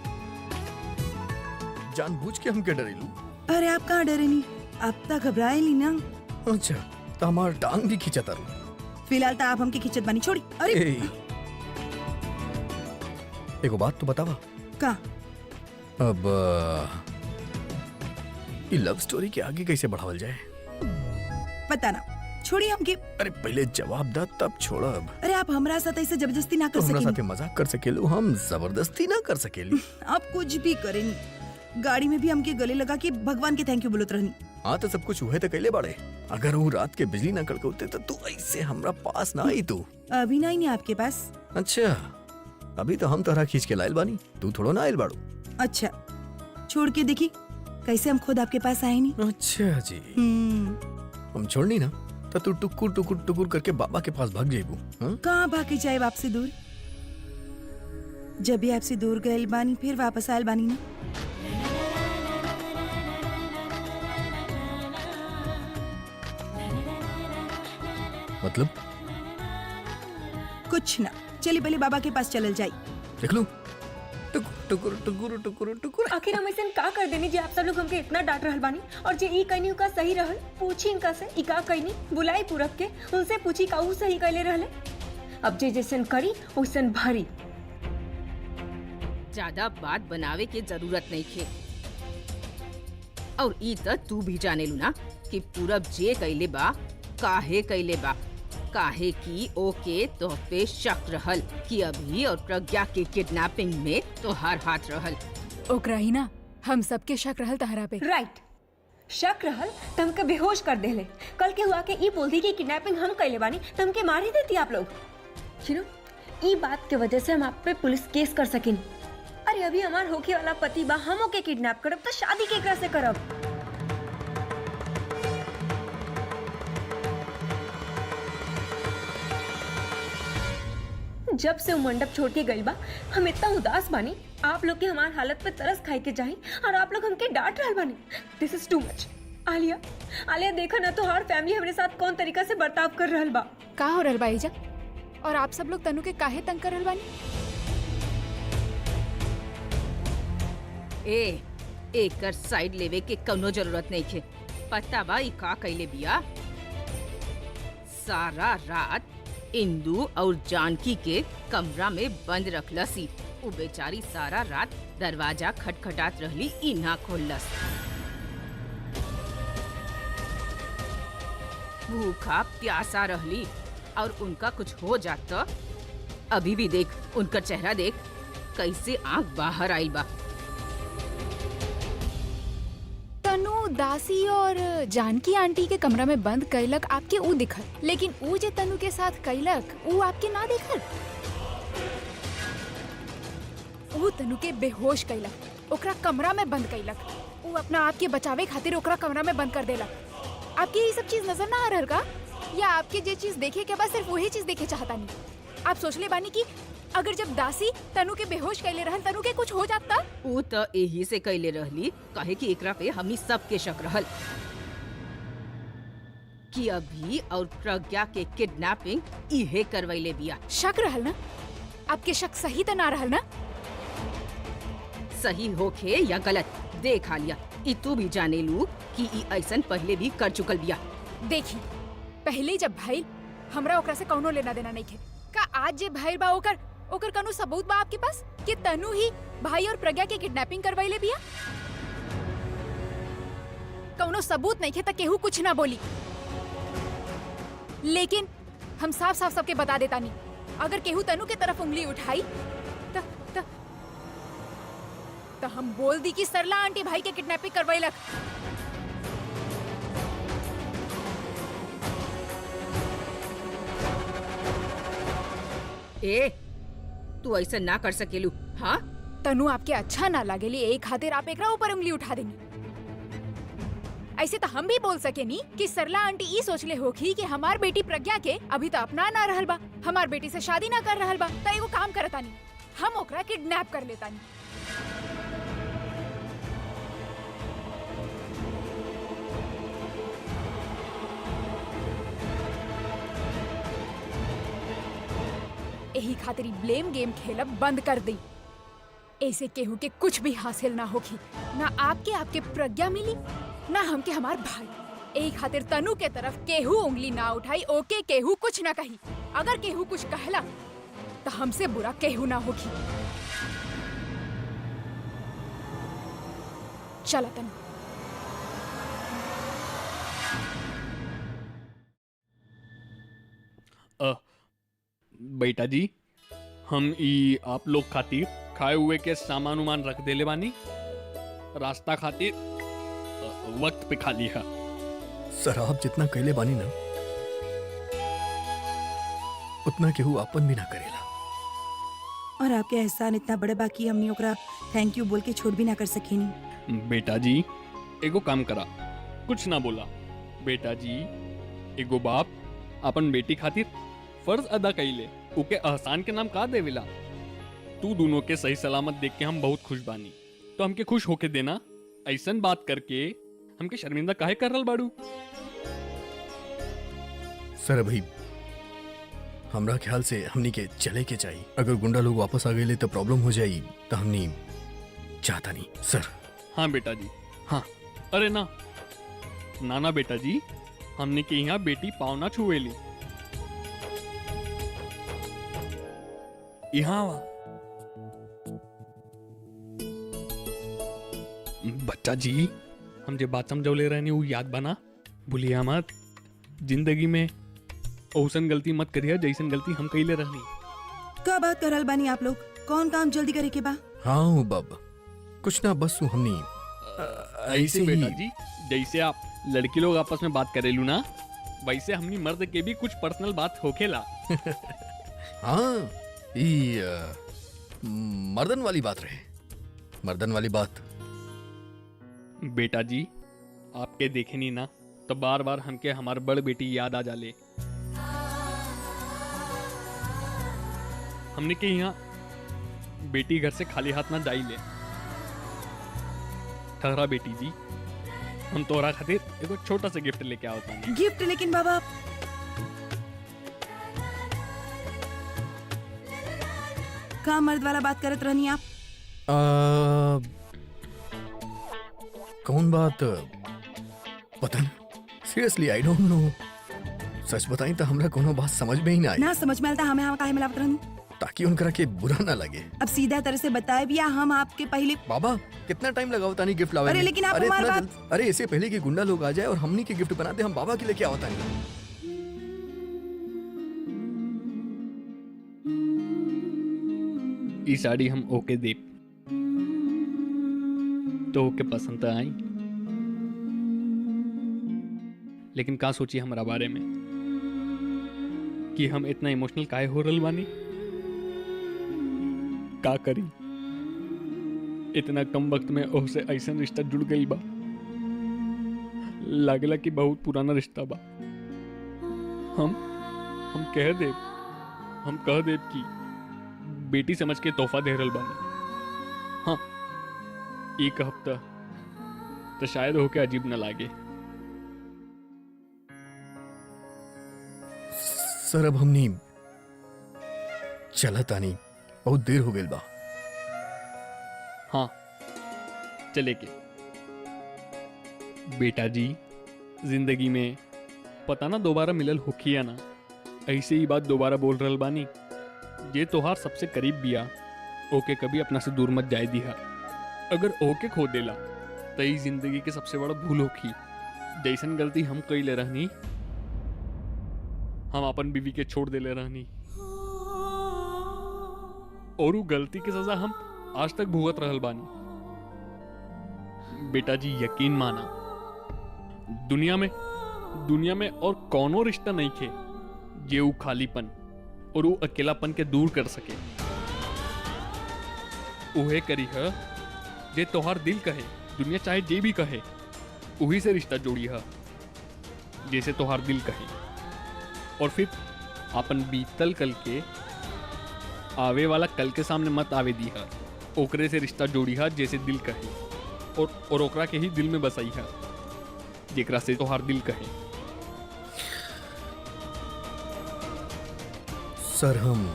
जानबूझ के हम क्या डरेलू? अरे आप कहाँ डरे नहीं, आप तक घबराए नहीं ना। अच्छा तो हमार टांग भी खींचा तारू। फिलहाल तो आप हमके खिंचत बानी, छोड़ी। अरे एगो बात तो बतावा। का? अब ये लव स्टोरी के आगे कैसे बढ़ावल जाए? पता ना, छोड़ी हमके। अरे पहले जवाब दा तब छोड़ब। अरे आप हमरा साथ ऐसे जबरदस्ती ना कर तो हमरा सकेनी। साथे मजाक कर सकेलू, हम जबरदस्ती ना कर सकेली। आप कुछ भी करेनी, गाड़ी में भी हमके गले लगा के भगवान के थैंक यू बोलत रहनी। हाँ तो सब कुछ हुए तो कैले बाड़े। अगर वो रात के बिजली ना कड़कते तो तू ऐसे हमरा पास ना आई। तू अभी नहीं नहीं आपके पास। अच्छा अभी तो हम तोहरा खींच के लाइल बानी, तू थोड़ा ना आइल बाड़ू। अच्छा छोड़ के देखी कैसे हम खुद आपके पास आए नहीं। अच्छा जी हम छोड़नी ना तो तू टुकुर टुकुर टुकुर करके बाबा के पास भाग जाइबू। कहाँ भागे जाए आपसे दूर? जब भी आपसे दूर गए बानी फिर वापस आयल बानी ना। मतलब कुछ ना, चलिए पहले बाबा के पास चलल जाई। देख लू टुकुर टुकुर टुकुर टुकुर। आखिर हम ऐसे का कर देनी जे आप सब लोग हमके इतना डांट रहल बानी, और जे ई कहनी का सही रहल? पूछी इनका से ई का कहनी, बुलाई पूरब के उनसे पूछी का ऊ सही कहले रहले। अब जे जैसन करी वैसन भरी। ज्यादा बात बनावे के जरूरत नहीं खे। और ई त तू भी जाने लू ना कि पूरब जे कैले बा काहे कैले बा, काहे की ओके तो पे शक रहल कि अभी और प्रज्ञा के किडनैपिंग में तोहार हाथ रहल। ओकरा ही ना हम सबके शक रहल तहरा पे। राइट, शक रहल त हमके बेहोश कर देले। कल के हुआ के ई बोलती कि किडनैपिंग हम कैले बानी त हमके मार ही देती आप लोग। यू नो, ई बात के वजह से हम आप पे पुलिस केस कर सकिन। अरे अभी हमार होके वाला पति बा, हम ओके किडनैप करब त शादी केकरा से करब? जब से वो मंडप छोड़ के गई बा हम इतना उदास बानी। आप लोग के हमार हालत पे तरस खाए के जाही और आप लोग हमके डांट रहल बानी। This is too much. Alia, Alia देखा ना तो हर फैमिली हमारे साथ कौन तरीका से बर्ताव कर रहल बा। का हो रहल बा एजा? और आप सब लोग तनु के काहे तंग कर रहल बानी? एकर साइड लेवे के कौनो जरूरत नहीं थे। पता बा ई का कैले बिया? सारा रात इंदू और जानकी के कमरा में बंद रखलसी। उ बेचारी सारा रात दरवाजा खटखटात रहली, ई ना खोललस। भूखा प्यासा रहली और उनका कुछ हो जाता। अभी भी देख उनका चेहरा देख, कैसे आंख बाहर आई बा। तनु दासी और जानकी आंटी के कमरा में बंद कैलक आपके ऊ दिखल, लेकिन ऊ जे तनु के साथ कैलक ऊ आपके ना देखल। ऊ तनु के बेहोश कैलक, ओकरा कमरा में बंद कैलक। ऊ अपना आप के बचावे खातिर ओकरा कमरा में बंद कर देलक। आपके ये सब चीज नजर ना आ रहल का? या आपके जे चीज देखे के बाद सिर्फ वही चीज देखे चाहता नहीं? आप सोचले बानी कि अगर जब दासी तनु के बेहोश कैले रहल तनु के कुछ हो जाता? ऊ त यही से कैले रहली काहे कि एकरा पे हमनी सबके शक रहल कि अभी और प्रज्ञा के किडनैपिंग इहे करवैले बिया। शक रहल ना? आपके शक सही त ना रहल ना? सही होखे या गलत देख आलिया, ई तू भी जाने लू कि ई ऐसन पहले भी कर चुकल बिया। देखी, पहले जब भाई हमरा ओकरा से कौनो लेना देना नहीं थे का आज जे भाई बा ओकर कौनो सबूत बा आपके पास कि तनु ही भाई और प्रज्ञा के किडनैपिंग करवाइले बिया? कौनो सबूत नहीं थे त केहू कुछ ना बोली। लेकिन हम साफ साफ सबके बता देता नहीं, अगर केहू तनु के तरफ उंगली उठाई तो हम बोल दी कि सरला आंटी भाई के किडनैपिंग करवाइलक। तू ऐसा ना कर सकेलू। हाँ, तनु आपके अच्छा ना लागेली एक खातिर आप एकरा ऊपर उंगली उठा देनी। ऐसे तो हम भी बोल सके नी कि सरला आंटी ई सोचले होखी कि हमार बेटी प्रज्ञा के अभी तो अपना ना रहल बा, हमार बेटी से शादी ना कर रहल बा, त एगो काम करता नी, हम ओकरा किडनैप कर लेता नी। यही खातिर ब्लेम गेम खेलब बंद कर दी। ऐसे केहू के कुछ भी हासिल ना होगी, ना आपके प्रज्ञा मिली, ना हमके हमार भाई। यही खातिर तनु के तरफ केहू उंगली ना उठाई, ओके केहू कुछ ना कही। अगर केहू कुछ कहला तो हमसे बुरा केहू ना होगी। चला तनु। बेटा जी, हम ई आप लोग खातिर खाए हुए के सामान उमान रख देले बानी। रास्ता खातिर वक्त पे खा लिया। सर आप जितना कहले बानी ना उतना केहू अपन भी ना करेला। और आपके एहसान इतना बड़े बाकी हमनी ओकरा थैंक यू बोल के छोड़ भी ना कर सकेनी। बेटा जी एगो काम करा, कुछ ना बोला। बेटा जी एगो बाप अपन बेटी खातिर फर्ज अदा कइले, उके एहसान के नाम का देवेला। तू दोनों के सही सलामत देख के हम बहुत खुश बानी, तो हमके खुश होके देना। ऐसन बात करके हमके शर्मिंदा काहे कर रहल बाड़ू? सर अभी हमरा ख्याल से हमनी के चले के चाहिए। अगर गुंडा लोग वापस आ गए तो प्रॉब्लम हो जाई, तो हमनी चाहता नहीं सर। हाँ बेटा जी, हाँ। अरे ना नाना बेटा जी, हमने के यहाँ बेटी पावना छुएली। यहाँ बच्चा जी हम जे बात समझौले रहनी वो याद बना, भूलिया मत। जिंदगी में औसन गलती मत करिया जैसन गलती हम कइले रहनी। का बात करल बानी आप लोग? कौन काम जल्दी करे के बा? हाँ बब, कुछ ना बस वो हमनी ऐसे बेटा जी, जैसे आप लड़की लोग आपस में बात करेलू ना, वैसे हमनी मर्द के भी कुछ पर्सनल बात होखेला। हाँ ये मर्दन वाली बात रहे, मर्दन वाली बात। बेटा जी, आपके देखे नहीं ना तो बार बार हमके हमार बड़ बेटी याद आ जाले। हमने के यहाँ बेटी घर से खाली हाथ ना जाई ले। ठहरा बेटी जी, हम तोरा खातिर एगो छोटा सा गिफ्ट लेके आओ तानी। गिफ्ट? लेकिन बाबा का मर्द वाला बात करत रहनी आप? कौन बात? पता नहीं, सीरियसली आई डोंट नो। सच बताई तो हमरा कोनो बात समझ में ही ना आई। ना समझ में आलता हमें हम काहे मिलावत रहनी? ताकि उनकरा के बुरा ना लगे। अब सीधा तरह से बताए भी, हम आपके पहले। बाबा कितना टाइम लगाओ तानी गिफ्ट लावे? अरे लेकिन आप अरे हमारी इतना बात। अरे इससे पहले कि गुंडा लोग आ जाए और हमनी के गिफ्ट बनाते हम बाबा के लेके आवता नहीं। ई साड़ी हम ओके दे तो ओके पसंद तो आई, लेकिन का सोची हमारा बारे में कि हम इतना इमोशनल काहे हो रहल बानी? का करी, इतना कम वक्त में ओसे ऐसा रिश्ता जुड़ गई बा, लागला कि बहुत पुराना रिश्ता बा। हम कह देव कि बेटी समझ के तोहफा दे रहल बानी। हाँ, एक हफ्ता तो शायद होके अजीब न लागे। सर अब हमनी चला तानी, बहुत देर हो गई बा। हाँ चले के। बेटा जी, जिंदगी में पता ना दोबारा मिलल होखी या ना, ऐसे ही बात दोबारा बोल रहल बानी। ये तोहार सबसे करीब बिया, ओके कभी अपना से दूर मत जाए दिहा। अगर ओके खो देला तो ई जिंदगी के सबसे बड़ा भूल होखी। जैसन गलती हम कइले रहनी, हम अपन बीवी के छोड़ देले रहनी, और वो गलती के सजा हम आज तक भुगत रहल बानी। बेटा जी यकीन माना, दुनिया में और कौनो रिश्ता नहीं खे जे वो खालीपन और वो अकेलापन के दूर कर सके। उहे करी है जे तोहार दिल कहे, दुनिया चाहे जे भी कहे, उही से रिश्ता जोड़ी है जैसे तोहार दिल कहे। और फिर अपन बीतल कल के आवे वाला कल के सामने मत आवे दी है, ओकरे से रिश्ता जोड़ी है जैसे दिल कहे, और ओकरा के ही दिल में बसाई है जेकरा से तोहार दिल कहे। सर हम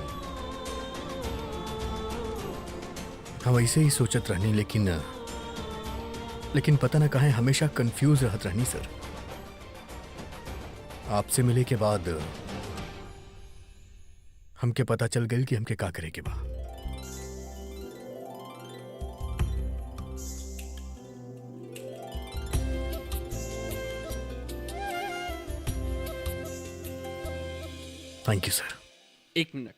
ऐसे ही सोचत रहनी, लेकिन पता ना काहे हमेशा कंफ्यूज रहत रहनी सर। आपसे मिले के बाद हमके पता चल गई कि हमके का करे के बा। Thank you sir. एक मिनट,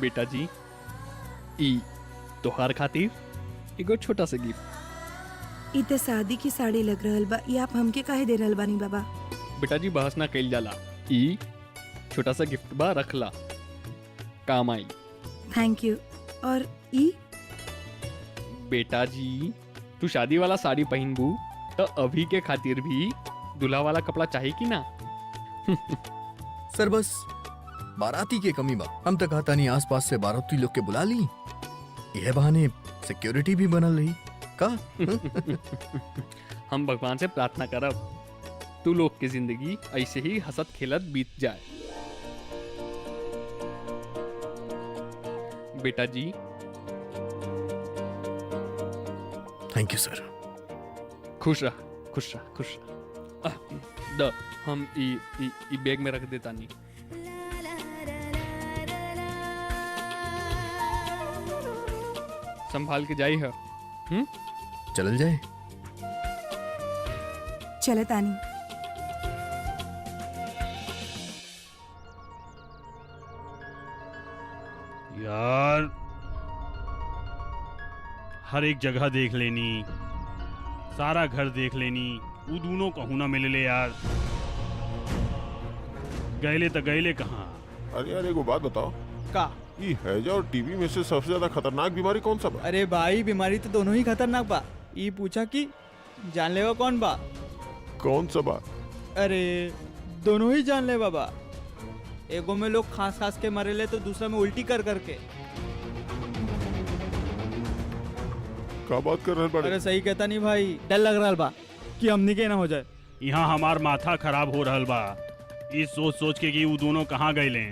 बेटा जी, ई तोहार खातिर एगो छोटा सा गिफ्ट। इत शादी की साड़ी लग रहल बा, ये आप हमके काहे दे रहल बानी बाबा? बेटा जी बहस ना कइल जाला, ई छोटा सा गिफ्ट बा, रखला, काम आई। Thank you. और ई? बेटा जी, तू शादी वाला साड़ी पहनबू तो अभी के खातिर भी दूल्हा वाला कपड़ा चाहिए कि ना? सर बस बाराती के कमी बा, हम तक आता नहीं आसपास से बाराती लोग के बुला ली, यह बहाने सिक्योरिटी भी बनल रही का। हम भगवान से प्रार्थना करब तू लोग की जिंदगी ऐसे ही हंसत खेलत बीत जाए। बेटा जी, थैंक यू सर। खुश रह, खुश रह, खुश रह। द हम ई बैग में रख देता नहीं। संभाल के जाई है। चल जाए। चले तानी। यार हर एक जगह देख लेनी, सारा घर देख लेनी, वो दोनों कहूँ ना मिले ले यार। गैले तो गैले कहाँ? अरे यार एगो बात बताओ, का ये हैजा और टीबी में से सबसे ज्यादा खतरनाक बीमारी कौन सा बा? अरे भाई बीमारी तो दोनों ही खतरनाक बा। ये पूछा कि जानलेवा कौन बा? कौन सा बा? अरे दोनों ही जानलेवा बा। एगो में लोग खास खास के मरेले तो दूसरा में उल्टी कर करके। क्या बात कर रहे हैं बड़े? अरे सही कहता नहीं भाई, डर लग रहा बा कि हमनी के ना हो जाए। यहाँ हमार माथा खराब हो रहल बा इस सोच सोच के कि वो दोनों कहाँ गए ले,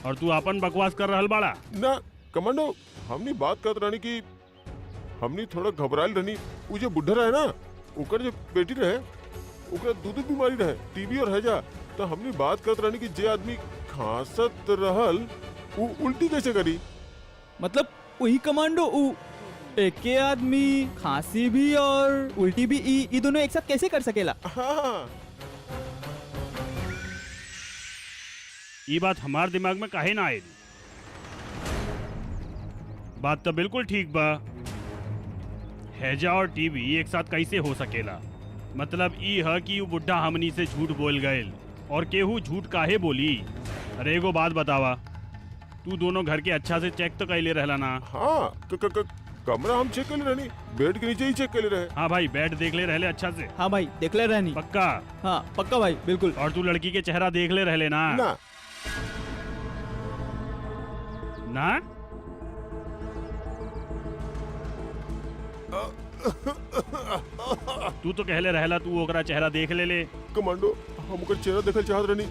और तू अपन बकवास कर रहल बाड़ा। ना कमांडो, हमनी बात करत रहनी कि हमनी थोड़ा घबराइल रहनी। वो जो बुढ़ा रहे ना, ओकर जो बेटी रहे, ओकरा दूध बीमारी रहे, टीबी और हैजा। तो हमनी बात करत रहनी कि जे आदमी खांसत रहल वो उल्टी कैसे करी? मतलब वही कमांडो एक के आदमी खांसी भी और उल्टी भी ये दोनों एक साथ कैसे कर सकेला? हाँ ये बात हमार दिमाग में काहे ना आए? बात तो बिल्कुल ठीक बा। हैजा और टीबी एक साथ कैसे हो सकेला? मतलब ई है कि वो बुढ़ा हमनी से झूठ बोल गए, और केहू झूठ काहे बोली? अरे एगो बात बतावा, तू दोनों घर के अच्छा से चेक तो कैले रहला ना? हाँ कमरा हम चेक कर ले रहनी, बेड के नीचे ही चेक कर ले रहे। हाँ भाई, बेड देख ले रहले अच्छा से? हाँ भाई देख ले रहनी। पक्का? हाँ पक्का भाई, बिल्कुल। और तू लड़की के चेहरा देख ले रहले ना? ना ना? तू तो कहले रहला तू ओकरा चेहरा देख ले। कमांडो, हम ओकर चेहरा देखल चाहत रहनी,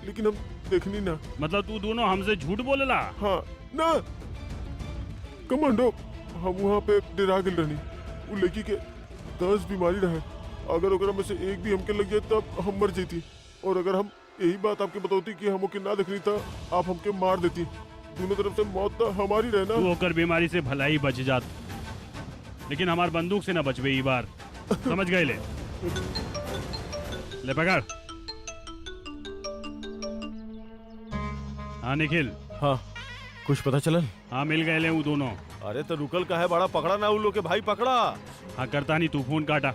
लेकिन हम देखनी ना। मतलब तू दोनों हमसे झूठ बोलेला? हाँ ना कमांडो, हम वहाँ पे डरा गेल रहनी। वो लड़की के 10 बीमारी रहे, अगर ओकरा में से एक भी हमके लग जाए तब हम मर जेती। और अगर हम यही बात आपके बताती कि हम ओके ना देखनी था, आप हमके मार देती। दोनों तरफ से मौत तो हमारी रहे ना। तू ओकर बीमारी से भला ही बच जात, लेकिन हमार बंदूक से ना बचबे ई बार। समझ गए? ले पकड़। हाँ निखिल। हाँ कुछ पता चलल? हाँ मिल गए ले वो दोनों। अरे तो रुकल का है बड़ा, पकड़ा ना उन लोग के भाई, पकड़ा। हाँ करता नहीं, तू फोन काटा।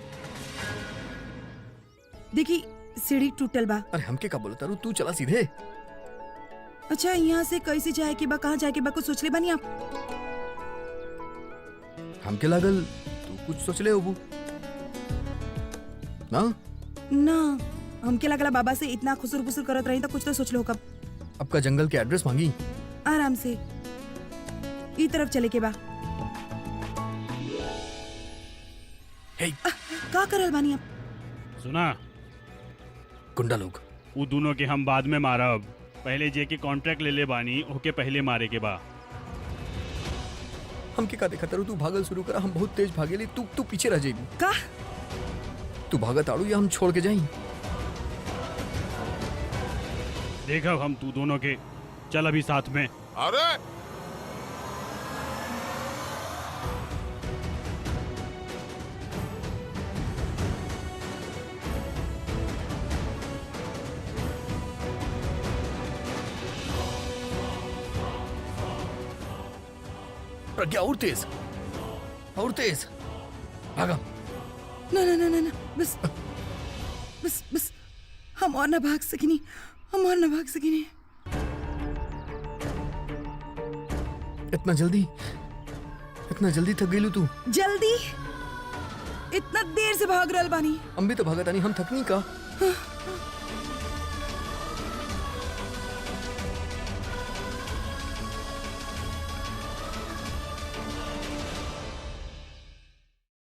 देखी सीढ़ी टूटल बा। अरे हमके का बोलता रू, तू चला सीधे। अच्छा यहाँ से कैसे जाए के बा, कहाँ जाए के बा, कुछ सोच ले बानी आप? हमके लागल तू कुछ सोच ले होबू ना? ना हमके लगला बाबा से इतना खुसुर फुसुर करत रही तो कुछ तो सोच लो कब। अब का जंगल के एड्रेस मांगी? आराम से ई तरफ चले के बा। हे का करल बानी आप? सुना, गुंडा लोग वो दोनों के हम बाद में मारब, पहले जे के कॉन्ट्रैक्ट ले ले बानी, ओके पहले मारे के बा। हमके का देखा तारू, तू भागल शुरू करा, हम बहुत तेज भागेली, तू पीछे रह जाएगी। का तू भागत आड़ू या हम छोड़ के जाई? देखा हम तू दोनों के, चल अभी साथ में। अरे प्रज्ञा और तेज, और तेज भागा। ना ना ना ना ना, बस बस बस, हम और ना भाग सकिनी, हम और ना भाग सकिनी। इतना जल्दी थक गई तू? जल्दी? इतना देर से भाग रहल बानी। हम भी तो भागता नहीं, हम थकनी का।